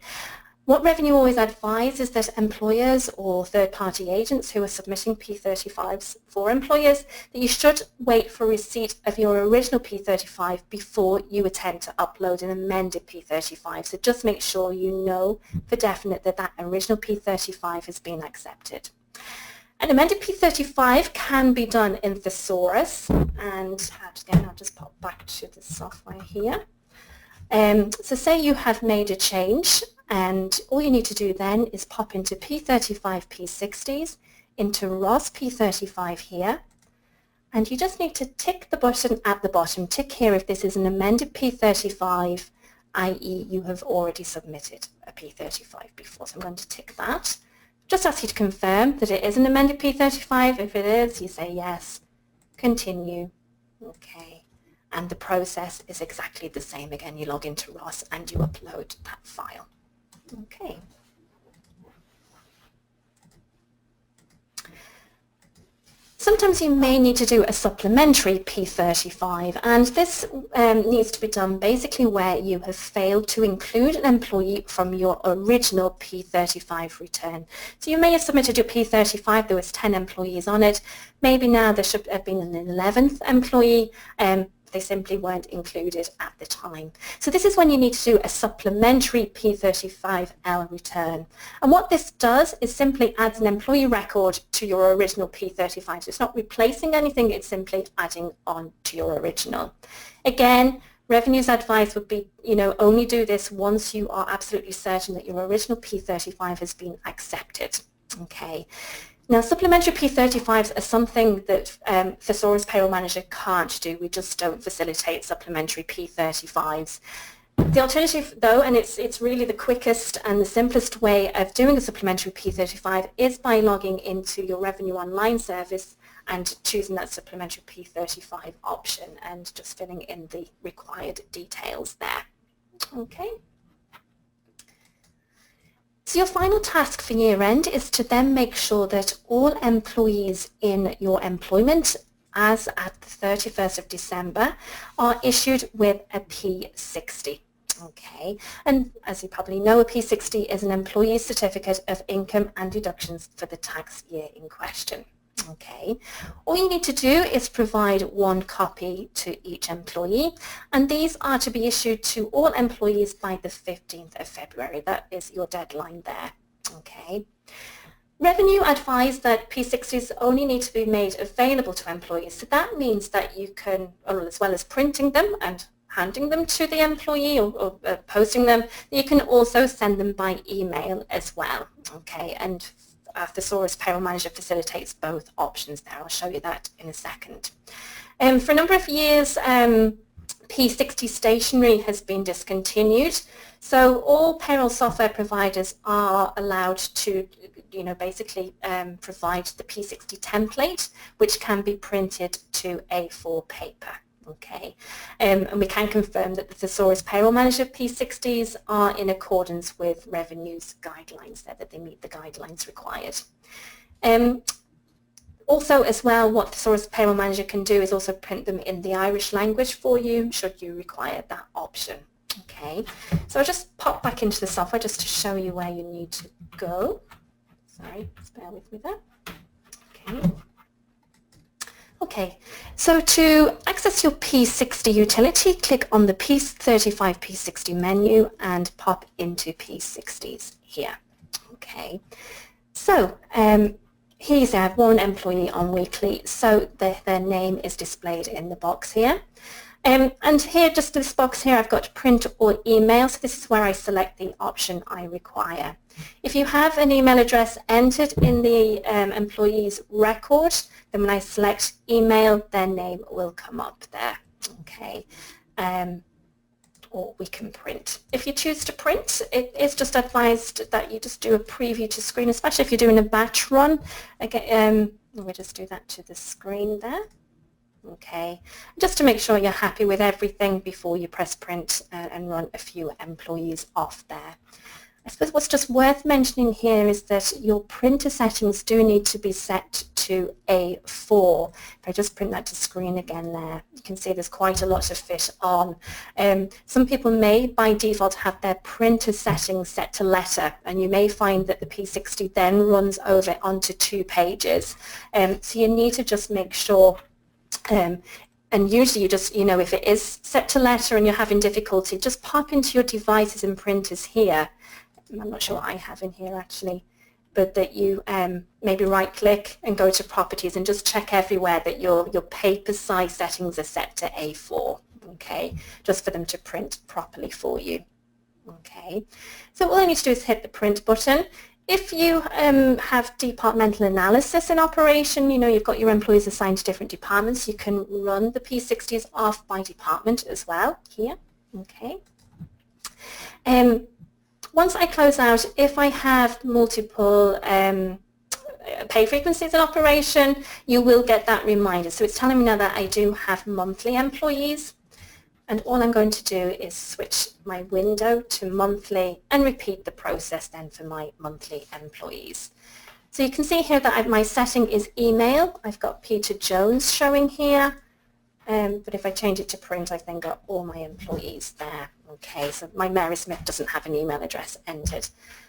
What Revenue always advise is that employers or third-party agents who are submitting P35s for employers, that you should wait for receipt of your original P35 before you attempt to upload an amended P35. So just make sure you know for definite that that original P35 has been accepted. An amended P35 can be done in Thesaurus, and again I'll just pop back to the software here. So say you have made a change, and all you need to do then is pop into P35 P60s, into ROS P35 here, and you just need to tick the button at the bottom, tick here if this is an amended P35, i.e. you have already submitted a P35 before. So I'm going to tick that. Just ask you to confirm that it is an amended P35. If it is, you say yes, continue, okay. And the process is exactly the same. Again, you log into ROS and you upload that file. Okay. Sometimes you may need to do a supplementary P35, and this needs to be done basically where you have failed to include an employee from your original P35 return. So you may have submitted your P35, there was 10 employees on it, maybe now there should have been an 11th employee, they simply weren't included at the time. So this is when you need to do a supplementary P35L return. And what this does is simply adds an employee record to your original P35. So it's not replacing anything, it's simply adding on to your original. Again, Revenue's advice would be, only do this once you are absolutely certain that your original P35 has been accepted. Okay. Now, supplementary P35s are something that Thesaurus Payroll Manager can't do. We just don't facilitate supplementary P35s. The alternative, though, and it's really the quickest and the simplest way of doing a supplementary P35, is by logging into your Revenue Online service and choosing that Supplementary P35 option and just filling in the required details there. Okay. So your final task for year end is to then make sure that all employees in your employment as at the 31st of December are issued with a P60. Okay, and as you probably know, a P60 is an employee certificate of income and deductions for the tax year in question. Okay, all you need to do is provide one copy to each employee, and these are to be issued to all employees by the 15th of February. That is your deadline there. Okay. Revenue advised that P60s only need to be made available to employees, so that means that you can, as well as printing them and handing them to the employee or posting them, you can also send them by email as well. Okay, and Thesaurus Payroll Manager facilitates both options there. I'll show you that in a second. For a number of years, P60 stationery has been discontinued, so all payroll software providers are allowed to, basically provide the P60 template, which can be printed to A4 paper. Okay, and we can confirm that the Thesaurus Payroll Manager P60s are in accordance with Revenue's guidelines there, that they meet the guidelines required. Also as well, what Thesaurus Payroll Manager can do is also print them in the Irish language for you, should you require that option. Okay, so I'll just pop back into the software just to show you where you need to go. Sorry, just bear with me there. Okay. Okay, so to access your P60 utility, click on the P35 P60 menu and pop into P60s here. Okay, so here you see I have one employee on weekly, so their name is displayed in the box here. And here, just this box here, I've got print or email, so this is where I select the option I require. If you have an email address entered in the employee's record, then when I select email, their name will come up there. Okay, or we can print. If you choose to print, it is just advised that you just do a preview to screen, especially if you're doing a batch run. Again, let me just do that to the screen there. Okay, just to make sure you're happy with everything before you press print and run a few employees off there. I suppose what's just worth mentioning here is that your printer settings do need to be set to A4. If I just print that to screen again there, you can see there's quite a lot to fit on. Some people may by default have their printer settings set to letter, and you may find that the P60 then runs over onto 2 pages. So you need to just make sure, and usually you just, if it is set to letter and you're having difficulty, just pop into your devices and printers here. I'm not sure what I have in here actually, but that you maybe right click and go to properties and just check everywhere that your paper size settings are set to A4, okay, just for them to print properly for you. Okay, so all I need to do is hit the print button. If you have departmental analysis in operation, you've got your employees assigned to different departments, you can run the P60s off by department as well here. Okay. Once I close out, if I have multiple pay frequencies in operation, you will get that reminder. So it's telling me now that I do have monthly employees, and all I'm going to do is switch my window to monthly and repeat the process then for my monthly employees. So you can see here that my setting is email. I've got Peter Jones showing here, but if I change it to print, I've then got all my employees there. Okay, so my Mary Smith doesn't have an email address entered.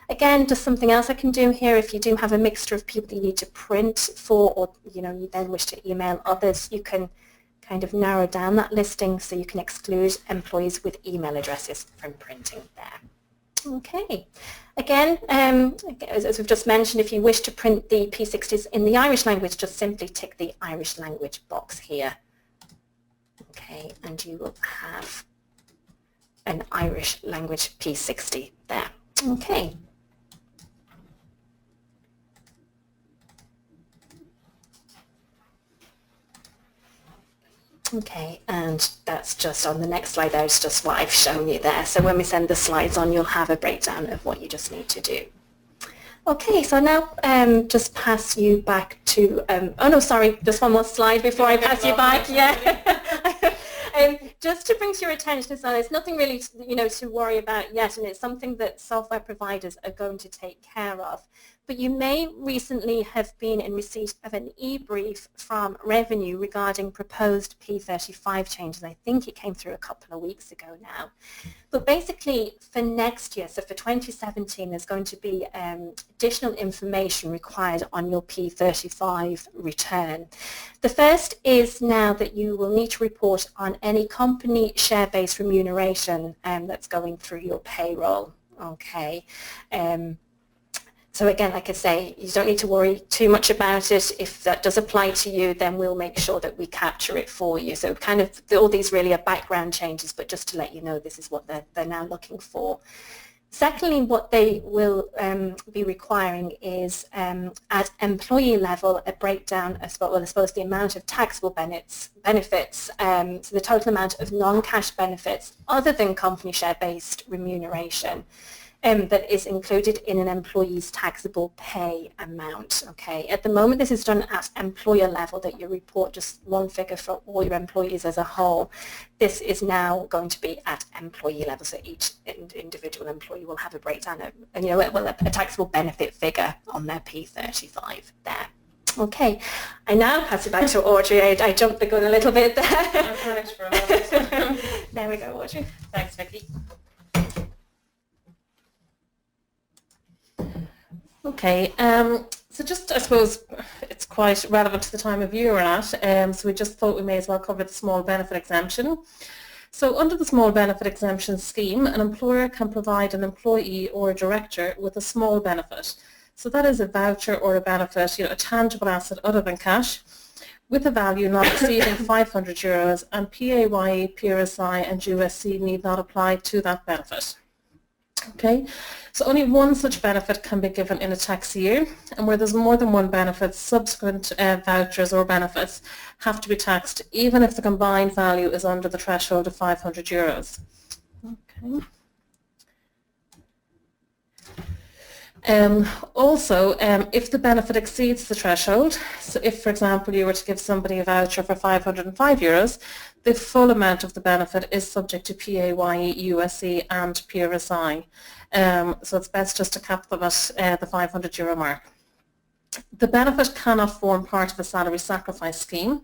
Again, just something else I can do here, if you do have a mixture of people that you need to print for, or you then wish to email others, you can kind of narrow down that listing so you can exclude employees with email addresses from printing there. Okay, again, as we've just mentioned, if you wish to print the P60s in the Irish language, just simply tick the Irish language box here. Okay, and you will have an Irish language P60 there. Okay. Okay, and that's just on the next slide there, it's just what I've shown you there. So when we send the slides on, you'll have a breakdown of what you just need to do. Okay, so now just pass you back to, oh no, sorry, just one more slide before I pass you back. Yeah. Just to bring to your attention, so there's nothing really to worry about yet, and it's something that software providers are going to take care of. But you may recently have been in receipt of an e-brief from Revenue regarding proposed P35 changes. I think it came through a couple of weeks ago now. But basically for next year, so for 2017, there's going to be additional information required on your P35 return. The first is now that you will need to report on any company share-based remuneration that's going through your payroll. Okay. So again, like I say, you don't need to worry too much about it. If that does apply to you, then we'll make sure that we capture it for you. So kind of all these really are background changes, but just to let you know, this is what they're now looking for. Secondly, what they will be requiring is at employee level a breakdown of, well, I suppose the amount of taxable benefits, so the total amount of non-cash benefits other than company share-based remuneration that is included in an employee's taxable pay amount. Okay, at the moment this is done at employer level, that you report just one figure for all your employees as a whole. This is now going to be at employee level, so each individual employee will have a breakdown of, a taxable benefit figure on their P35 there. Okay, I now pass it back to Audrey. I jumped the gun a little bit there. I panicked for a moment. There we go, Audrey. Thanks, Vicky. Okay, so just I suppose it's quite relevant to the time of year we're at, so we just thought we may as well cover the small benefit exemption. So under the small benefit exemption scheme, an employer can provide an employee or a director with a small benefit. So that is a voucher or a benefit, a tangible asset other than cash, with a value not exceeding €500, and PAYE, PRSI and USC need not apply to that benefit. Okay, so only one such benefit can be given in a tax year, and where there's more than one benefit, subsequent vouchers or benefits have to be taxed even if the combined value is under the threshold of €500. Okay. Also, if the benefit exceeds the threshold, so if, for example, you were to give somebody a voucher for €505, the full amount of the benefit is subject to PAYE, USC and PRSI. So it's best just to cap them at the €500 mark. The benefit cannot form part of a salary sacrifice scheme.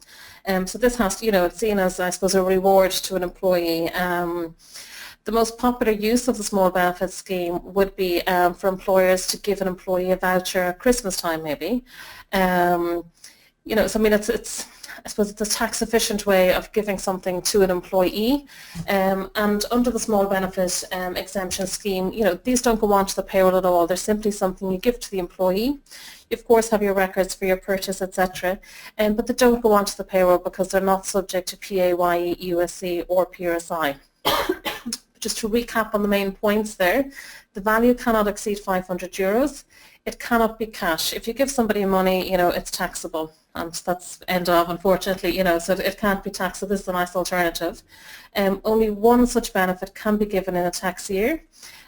So this has to, it's seen as, I suppose, a reward to an employee. The most popular use of the small benefit scheme would be for employers to give an employee a voucher at Christmas time, maybe. So I mean, I suppose it's a tax efficient way of giving something to an employee, and under the small benefit exemption scheme, these don't go onto the payroll at all. They're simply something you give to the employee. You of course have your records for your purchase, etc., but they don't go onto the payroll because they're not subject to PAYE, USC or PRSI. Just to recap on the main points there, the value cannot exceed €500. It cannot be cash. If you give somebody money, it's taxable, and that's end of, unfortunately, so it can't be taxed. So this is a nice alternative. Only one such benefit can be given in a tax year,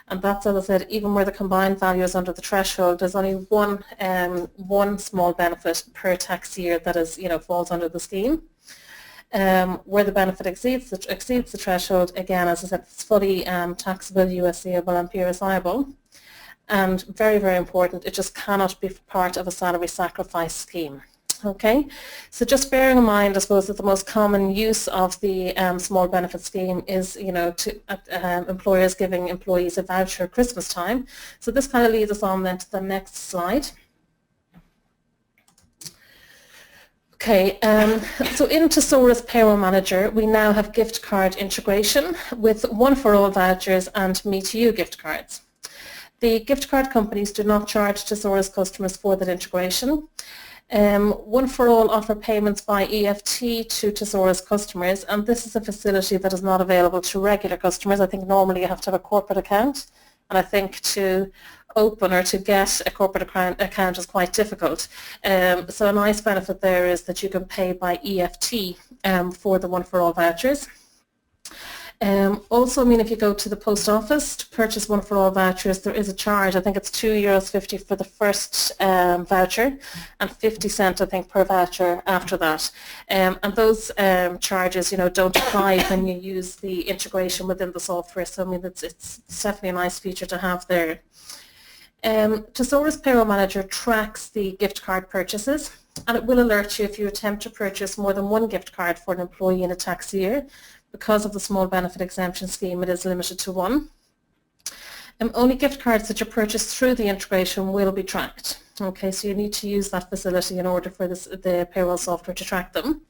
and that's, as I said, even where the combined value is under the threshold, there's only one small benefit per tax year that is, falls under the scheme. Where the benefit exceeds the threshold, again, as I said, it's fully taxable, USCable and PRSIable. And very, very important, it just cannot be part of a salary sacrifice scheme. Okay, so just bearing in mind, I suppose, that the most common use of the small benefit scheme is, to employers giving employees a voucher at Christmas time. So this kind of leads us on then to the next slide. Okay, so in Thesaurus Payroll Manager, we now have gift card integration with one-for-all vouchers and Me2You gift cards. The gift card companies do not charge Thesaurus customers for that integration. One-for-all offer payments by EFT to Thesaurus customers, and this is a facility that is not available to regular customers. I think normally you have to have a corporate account, and I think to open or to get a corporate account is quite difficult. So a nice benefit there is that you can pay by EFT for the one-for-all vouchers. Also, I mean, if you go to the post office to purchase one for all vouchers, there is a charge. I think it's €2.50 for the first voucher and 50 cents, I think, per voucher after that. And those charges, you know, don't apply when you use the integration within the software. So, I mean, it's definitely a nice feature to have there. Thesaurus Payroll Manager tracks the gift card purchases, and it will alert you if you attempt to purchase more than one gift card for an employee in a tax year. Because of the small benefit exemption scheme, it is limited to one. Only gift cards that are purchased through the integration will be tracked. Okay, so you need to use that facility in order for the payroll software to track them.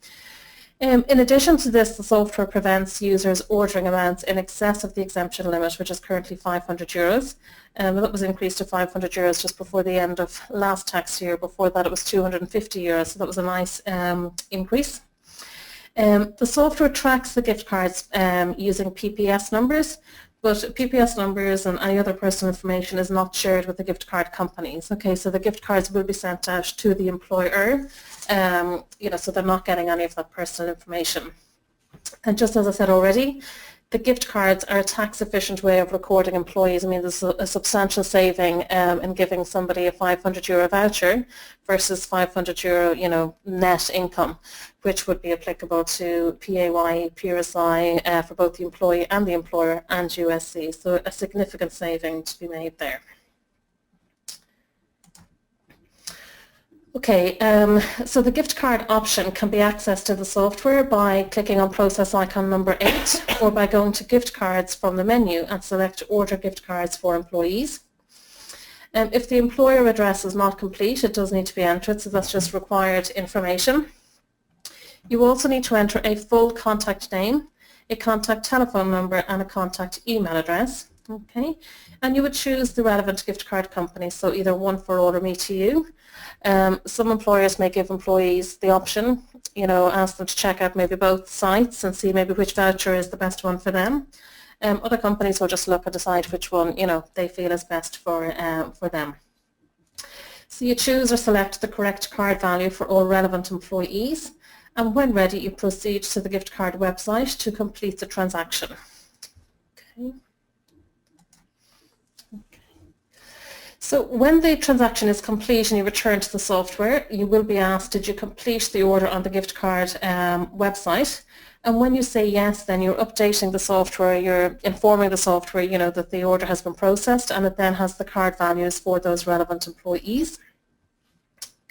In addition to this, the software prevents users ordering amounts in excess of the exemption limit, which is currently €500. That was increased to €500 just before the end of last tax year. Before that, it was €250, so that was a nice increase. The software tracks the gift cards using PPS numbers, but PPS numbers and any other personal information is not shared with the gift card companies. Okay, so the gift cards will be sent out to the employer, you know, so they're not getting any of that personal information. And just as I said already, the gift cards are a tax-efficient way of recording employees. I mean, there's a substantial saving in giving somebody a €500 voucher versus €500, you know, net income, which would be applicable to PAYE, PRSI for both the employee and the employer and USC. So a significant saving to be made there. Okay, so the gift card option can be accessed in the software by clicking on process icon number 8 or by going to gift cards from the menu and select order gift cards for employees. If the employer address is not complete, it does need to be entered, so that's just required information. You also need to enter a full contact name, a contact telephone number and a contact email address. Okay, and you would choose the relevant gift card company, so either One for All or Me to You. Some employers may give employees the option, you know, ask them to check out maybe both sites and see maybe which voucher is the best one for them. Other companies will just look and decide which one, you know, they feel is best for them. So you choose or select the correct card value for all relevant employees, and when ready you proceed to the gift card website to complete the transaction. Okay. So when the transaction is complete and you return to the software, you will be asked, did you complete the order on the gift card website? And when you say yes, then you're updating the software, you're informing the software, you know, that the order has been processed, and it then has the card values for those relevant employees.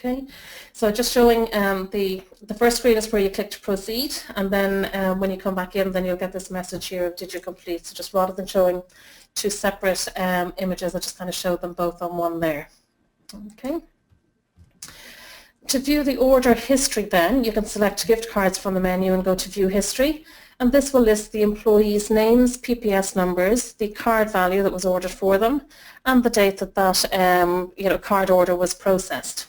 Okay, so just showing the first screen is where you click to proceed, and then when you come back in, then you'll get this message here of did you complete. So just rather than showing two separate images, I just kind of showed them both on one there. Okay. To view the order history then, you can select gift cards from the menu and go to view history, and this will list the employees' names, PPS numbers, the card value that was ordered for them, and the date that that you know, card order was processed.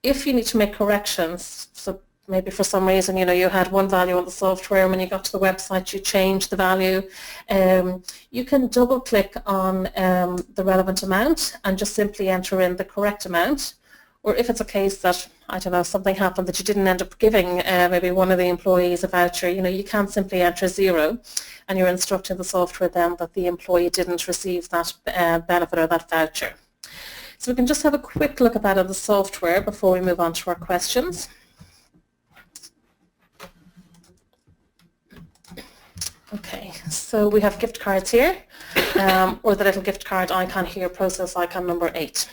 If you need to make corrections, so maybe for some reason, you know, you had one value on the software and when you got to the website you changed the value, you can double click on the relevant amount and just simply enter in the correct amount. Or if it's a case that, I don't know, something happened that you didn't end up giving maybe one of the employees a voucher, you know, you can simply enter 0 and you're instructing the software then that the employee didn't receive that benefit or that voucher. So we can just have a quick look at that in the software before we move on to our questions. Okay, so we have gift cards here, or the little gift card icon here, process icon number 8.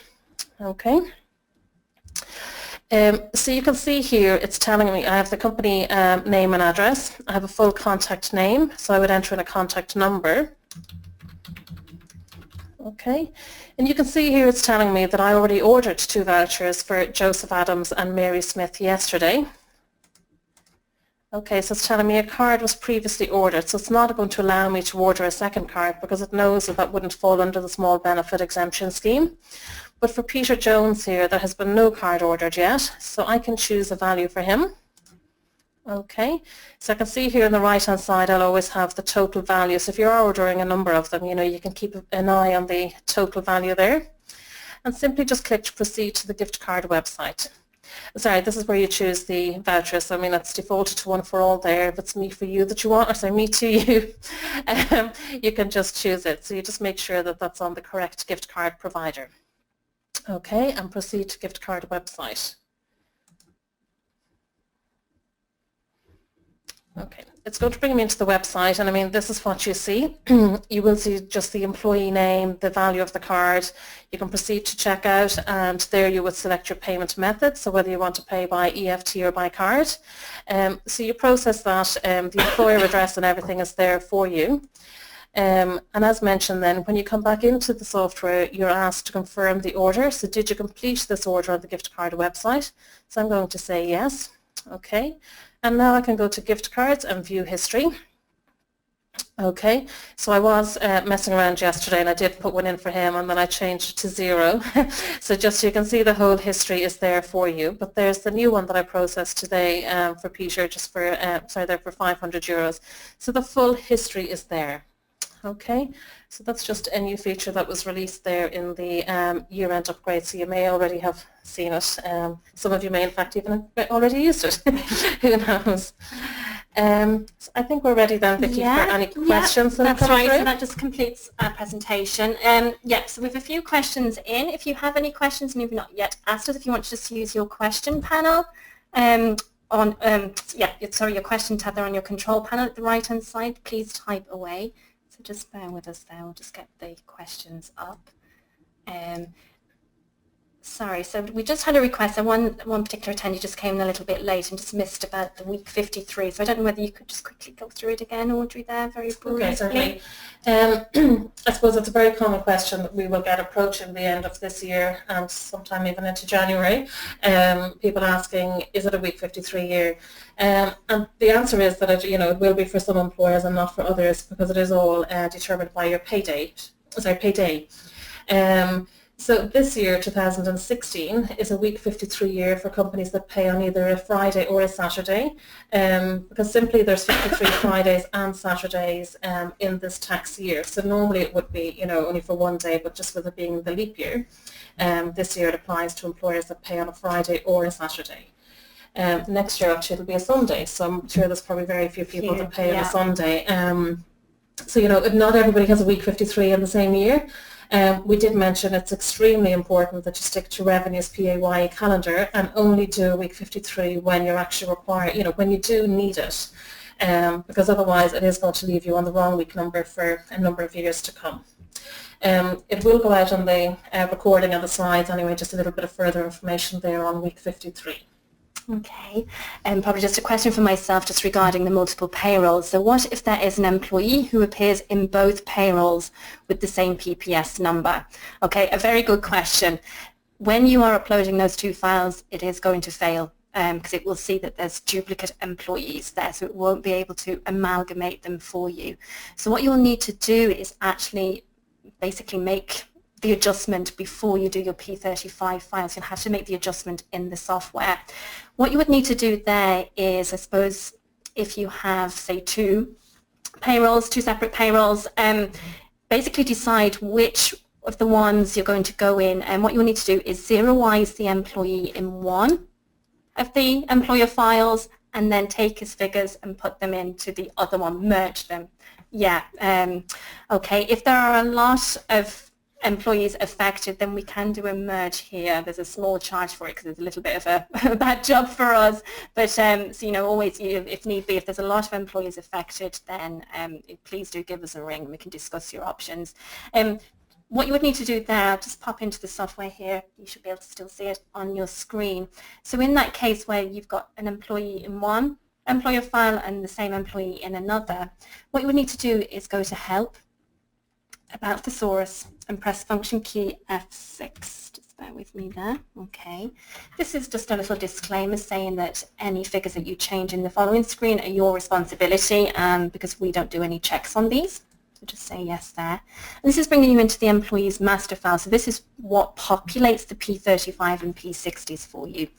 Okay. So you can see here it's telling me I have the company name and address. I have a full contact name, so I would enter in a contact number. Okay, and you can see here it's telling me that I already ordered 2 vouchers for Joseph Adams and Mary Smith yesterday. Okay, so it's telling me a card was previously ordered, so it's not going to allow me to order a second card because it knows that that wouldn't fall under the small benefit exemption scheme. But for Peter Jones here, there has been no card ordered yet, so I can choose a value for him. Okay, so I can see here on the right hand side I'll always have the total value. So if you're ordering a number of them, you know, you can keep an eye on the total value there. And simply just click to proceed to the gift card website. sorry, this is where you choose the voucher. So I mean, it's defaulted to one for all there. If it's me for you that you want, or sorry, me to you, you can just choose it. So you just make sure that that's on the correct gift card provider. Okay, and proceed to gift card website. Okay, it's going to bring me into the website, and I mean, this is what you see. You will see just the employee name, the value of the card. You can proceed to checkout, and there you would select your payment method, so whether you want to pay by EFT or by card. So you process that, the employer address and everything is there for you. And as mentioned then, when you come back into the software, you're asked to confirm the order. So did you complete this order on the gift card website? So I'm going to say yes. Okay. And now I can go to gift cards and view history. Okay, so I was messing around yesterday and I did put one in for him and then I changed it to 0. So just so you can see the whole history is there for you. But there's the new one that I processed today for Peter, just for, there for €500. So the full history is there. Okay, so that's just a new feature that was released there in the year-end upgrade, so you may already have seen it. Some of you may in fact even have already used it. Who knows? So I think we're ready then, Vicky, for any questions. That's right, so that just completes our presentation. So we have a few questions in. If you have any questions and you've not yet asked us, if you want to just use your question panel, your question tab there on your control panel at the right-hand side, please type away. So just bear with us there, we'll just get the questions up. Sorry, so we just had a request, and one particular attendee just came in a little bit late and just missed about the week 53, so I don't know whether you could just quickly go through it again, Audrey, there, very briefly. Okay, certainly. I suppose it's a very common question that we will get approaching the end of this year and sometime even into January. People asking, is it a week 53 year? And the answer is that it will be for some employers and not for others, because it is all determined by your pay day. So this year, 2016, is a week 53 year for companies that pay on either a Friday or a Saturday, because simply there's 53 Fridays and Saturdays in this tax year. So normally it would be, only for one day, but just with it being the leap year, this year it applies to employers that pay on a Friday or a Saturday. Next year actually it'll be a Sunday, so I'm sure there's probably very few people that pay on a Sunday. So not everybody has a week 53 in the same year. We did mention it's extremely important that you stick to Revenue's PAYE calendar and only do a week 53 when you're actually required, when you do need it, because otherwise it is going to leave you on the wrong week number for a number of years to come. It will go out on the recording of the slides anyway, just a little bit of further information there on week 53. Okay, and probably just a question for myself just regarding the multiple payrolls. So what if there is an employee who appears in both payrolls with the same PPS number? Okay, a very good question. When you are uploading those two files, it is going to fail because it will see that there's duplicate employees there, so it won't be able to amalgamate them for you. So what you'll need to do is actually basically make the adjustment before you do your P35 files. You'll have to make the adjustment in the software. What you would need to do there is, I suppose, if you have, say, two separate payrolls, basically decide which of the ones you're going to go in, and what you'll need to do is zeroize the employee in one of the employer files and then take his figures and put them into the other one, merge them. Okay, if there are a lot of employees affected, then we can do a merge here. There's a small charge for it because it's a little bit of a bad job for us, but so always, if need be, if there's a lot of employees affected, then please do give us a ring and we can discuss your options. What you would need to do there, I'll just pop into the software here, you should be able to still see it on your screen. So in that case where you've got an employee in one employer file and the same employee in another, what you would need to do is go to Help, About Thesaurus, and press function key F6. Just bear with me there. Okay. This is just a little disclaimer saying that any figures that you change in the following screen are your responsibility, because we don't do any checks on these. So just say yes there. And this is bringing you into the employee's master file. So this is what populates the P35 and P60s for you.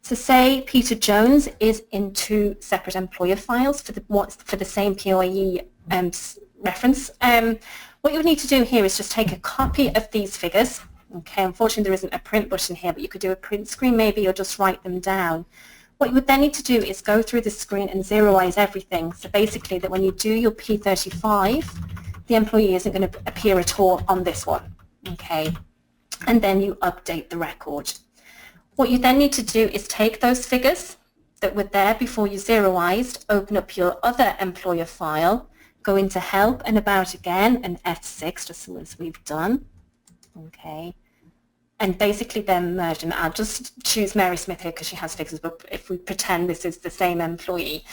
So say Peter Jones is in two separate employer files for the same PAYE reference. What you would need to do here is just take a copy of these figures Okay, unfortunately there isn't a print button here, but you could do a print screen maybe, or just write them down. What you would then need to do is go through the screen and zeroize everything. So basically that when you do your P35, the employee isn't going to appear at all on this one. Okay, and then you update the record. What you then need to do is take those figures that were there before you zeroized, open up your other employer file, go into Help and About again, and F6, just as we've done. Okay. And basically then merge, and I'll just choose Mary Smith here because she has figures, but if we pretend this is the same employee,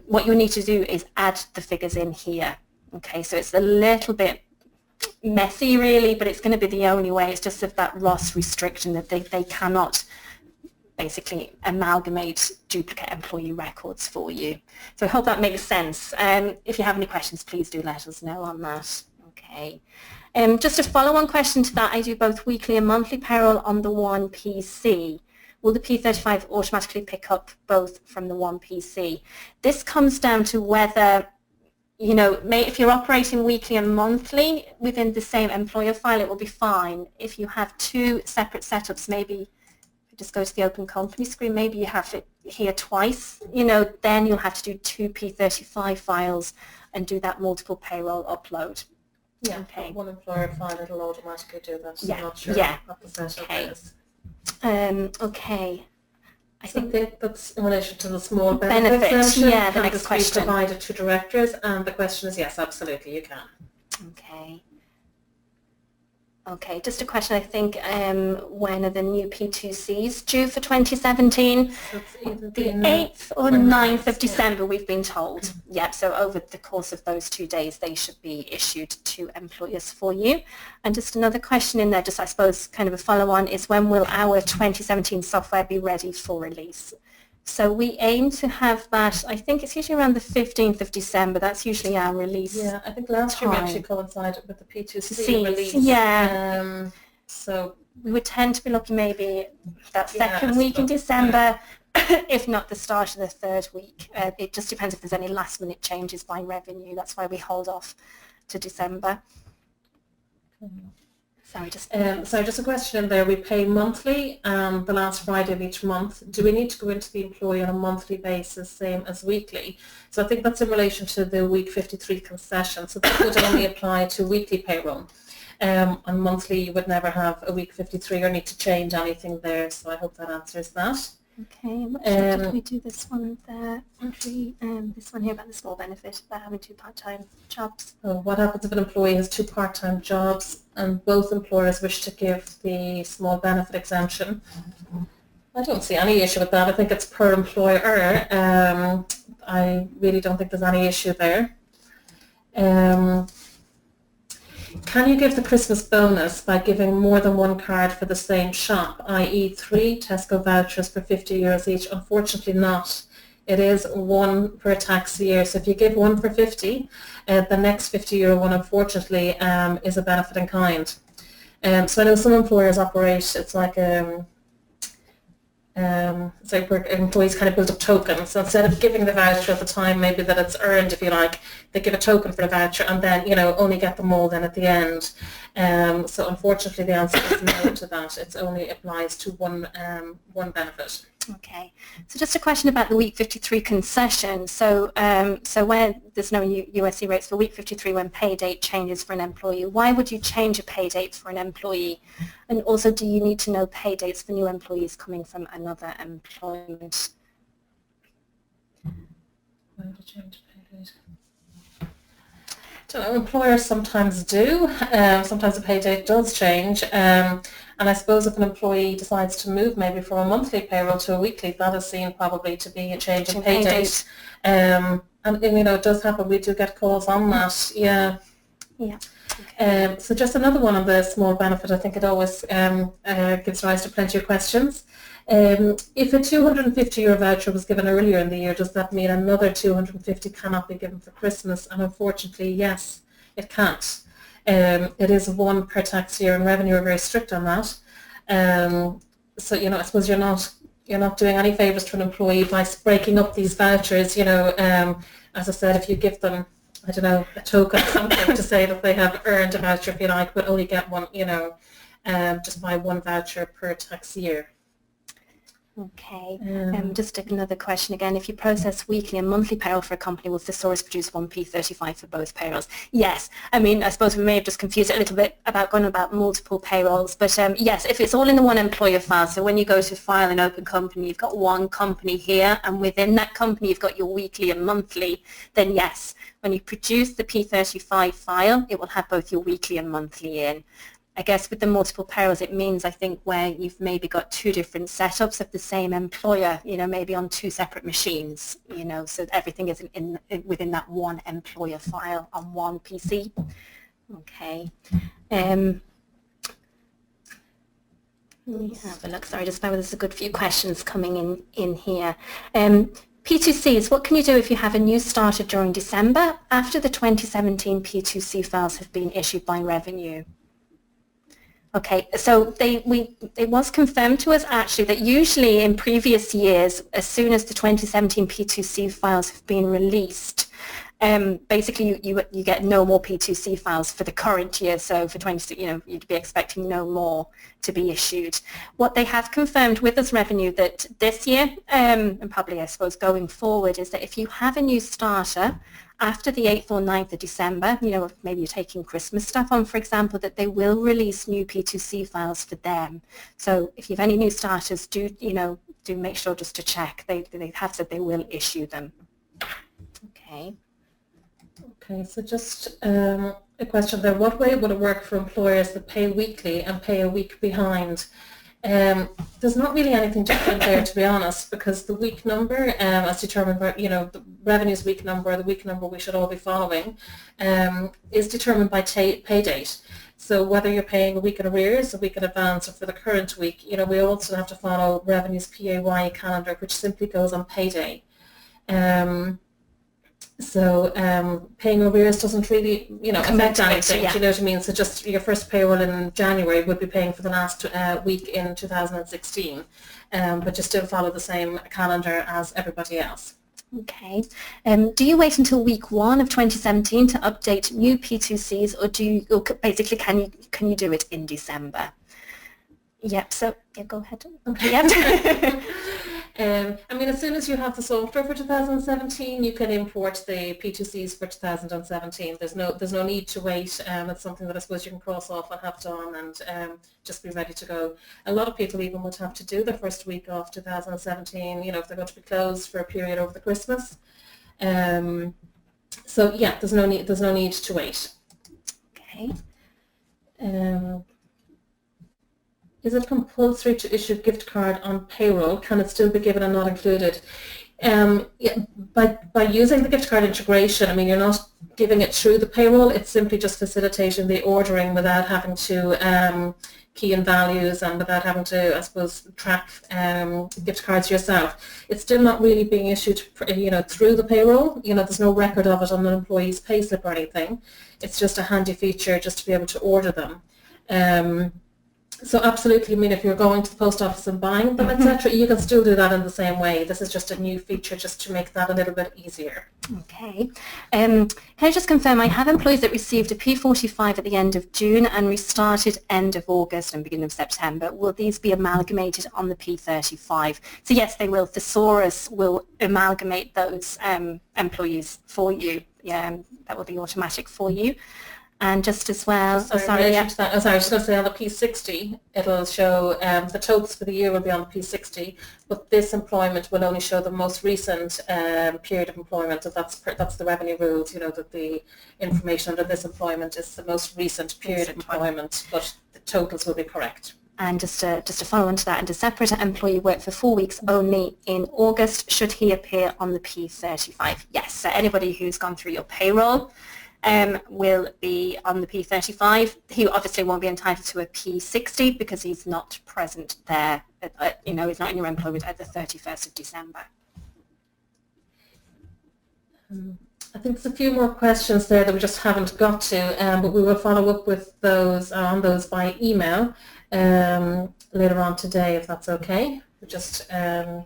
what you need to do is add the figures in here. Okay, so it's a little bit messy really, but it's going to be the only way. It's just that ROS restriction that they cannot basically amalgamate duplicate employee records for you. So I hope that makes sense. If you have any questions, please do let us know on that. Okay. Just a follow-on question to that, I do both weekly and monthly payroll on the one PC. Will the P35 automatically pick up both from the one PC? This comes down to whether, you know, if you're operating weekly and monthly within the same employer file, it will be fine. If you have two separate setups, maybe just go to the open company screen, maybe you have it here twice, you know, then you'll have to do two P35 files and do that multiple payroll upload. Yeah, okay. One employer file, it'll automatically do that. So yeah, I'm not sure what the setup is. Okay. I think that's in relation to the small benefit exemption. Yeah, the next question. Provided to directors, and the question is yes, absolutely, you can. Okay. Okay, just a question, I think, when are the new P2Cs due for 2017? The 8th or 9th of December, we've been told. Yeah, so over the course of those 2 days, they should be issued to employers for you. And just another question in there, just I suppose kind of a follow-on, is when will our 2017 software be ready for release? So we aim to have that, I think it's usually around the 15th of December. That's usually our release. Yeah, I think last year we actually coincided with the P2C release. Yeah. So we would tend to be looking maybe that second week in December, if not the start of the third week. It just depends if there's any last minute changes by revenue. That's why we hold off to December. Sorry, just a question in there. We pay monthly the last Friday of each month. Do we need to go into the employee on a monthly basis, same as weekly? So I think that's in relation to the week 53 concession. So that would only apply to weekly payroll. On monthly, you would never have a week 53 or need to change anything there. So I hope that answers that. Okay, I'm not sure, did we do this one there? Actually, this one here about the small benefit about having two part-time jobs. So what happens if an employee has two part-time jobs and both employers wish to give the small benefit exemption? I don't see any issue with that. I think it's per employer. I really don't think there's any issue there. Can you give the Christmas bonus by giving more than one card for the same shop, i.e. 3 Tesco vouchers for €50 each? Unfortunately not. It is one per tax year. So if you give one for 50, the next €50 one unfortunately is a benefit in kind. So I know some employers operate, it's like where employees kind of build up tokens. So instead of giving the voucher at the time maybe that it's earned, if you like, they give a token for the voucher and then, you know, only get them all then at the end. So unfortunately the answer is no to that. It only applies to one benefit. Okay, so just a question about the week 53 concession. So when there's no USC rates for week 53 when pay date changes for an employee, why would you change a pay date for an employee? And also, do you need to know pay dates for new employees coming from another employment? Why would you change pay date? I don't know, employers sometimes do. Sometimes the pay date does change. And I suppose if an employee decides to move maybe from a monthly payroll to a weekly, that is seen probably to be a change in pay date. And you know, it does happen. We do get calls on that. Yeah. Yeah. Okay. So just another one on the small benefit. I think it always gives rise to plenty of questions. If a €250 voucher was given earlier in the year, does that mean another 250 cannot be given for Christmas? And unfortunately, yes, it can't. It is one per tax year, and revenue are very strict on that. So you know, I suppose you're not doing any favours to an employee by breaking up these vouchers. You know, as I said, if you give them, I don't know, a token or something to say that they have earned a voucher, if you like, but only get one, you know, just buy one voucher per tax year. Okay, just another question again. If you process weekly and monthly payroll for a company, will Thesaurus produce one P35 for both payrolls? Yes. I mean, I suppose we may have just confused it a little bit about going about multiple payrolls, but yes, if it's all in the one employer file, so when you go to file an open company, you've got one company here, and within that company you've got your weekly and monthly, then yes, when you produce the P35 file, it will have both your weekly and monthly in. I guess with the multiple payrolls, it means, I think, where you've maybe got two different setups of the same employer, you know, maybe on two separate machines, you know, so everything is within that one employer file on one PC. Okay. Let me have a look. Sorry, just now there's a good few questions coming in here. P2Cs, what can you do if you have a new starter during December after the 2017 P2C files have been issued by Revenue? Okay, so it was confirmed to us actually that usually in previous years, as soon as the 2017 P2C files have been released, basically you get no more P2C files for the current year. So for 20, you know, you'd be expecting no more to be issued. What they have confirmed with us, Revenue, that this year, and probably I suppose going forward, is that if you have a new starter after the 8th or 9th of December, you know, maybe you're taking Christmas stuff on, for example, that they will release new P2C files for them. So if you have any new starters, do make sure just to check. They have said they will issue them. Okay. Okay, so just a question there. What way would it work for employers that pay weekly and pay a week behind? There's not really anything different there, to be honest, because the week number, as determined by, you know, the Revenue's week number, the week number we should all be following, is determined by pay date. So whether you're paying a week in arrears, a week in advance, or for the current week, you know, we also have to follow Revenue's PAYE calendar, which simply goes on payday. So paying arrears doesn't really, you know, affect anything, yeah. Do you know what I mean? So just your first payroll in January would be paying for the last week in 2016, but you still follow the same calendar as everybody else. Okay. Do you wait until week 1 of 2017 to update new P2Cs, or basically can you do it in December? Yep. So yeah, go ahead. Okay. Yep. I mean, as soon as you have the software for 2017, you can import the P2Cs for 2017. There's no need to wait. It's something that I suppose you can cross off and have done and just be ready to go. A lot of people even would have to do the first week of 2017, you know, if they're going to be closed for a period over the Christmas. So yeah, there's no need to wait. Okay. Is it compulsory to issue a gift card on payroll? Can it still be given and not included? Yeah, by using the gift card integration, I mean, you're not giving it through the payroll. It's simply just facilitating the ordering without having to key in values and without having to, I suppose, track gift cards yourself. It's still not really being issued, you know, through the payroll. You know, there's no record of it on an employee's payslip or anything. It's just a handy feature just to be able to order them. So absolutely, I mean, if you're going to the post office and buying them, etc., you can still do that in the same way. This is just a new feature just to make that a little bit easier. Okay. Can I just confirm, I have employees that received a P45 at the end of June and restarted end of August and beginning of September. Will these be amalgamated on the P35? So yes, they will. Thesaurus will amalgamate those employees for you. Yeah, that will be automatic for you. And just as well, sorry, I was just going to say on the P60, it'll show the totals for the year will be on the P60, but this employment will only show the most recent period of employment. So that's the revenue rules, you know, that the information under this employment is the most recent period of employment, but the totals will be correct. And just to follow on to that, and a separate employee worked for 4 weeks only in August, should he appear on the P35? Yes, so anybody who's gone through your payroll will be on the P35. He obviously won't be entitled to a P60 because he's not present there, you know, he's not in your employment at the 31st of December. I think there's a few more questions there that we just haven't got to, but we will follow up with those on those by email later on today, if that's okay. We're just kind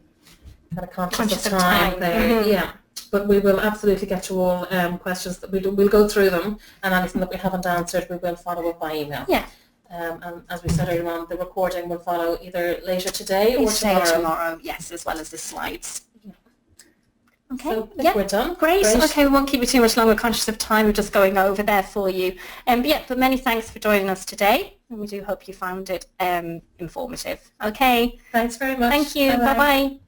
of conscious of time there. Yeah. But we will absolutely get to all questions that we'll go through them, and anything that we haven't answered we will follow up by email. Yeah. and as we said earlier on, the recording will follow either later today or tomorrow. Yes, as well as the slides. Okay, So I think we're done. Great. Okay, we won't keep you too much longer, conscious of time. We're just going over there for you. But many thanks for joining us today, and we do hope you found it informative. Okay. Thanks very much. Thank you. Bye-bye. Bye-bye.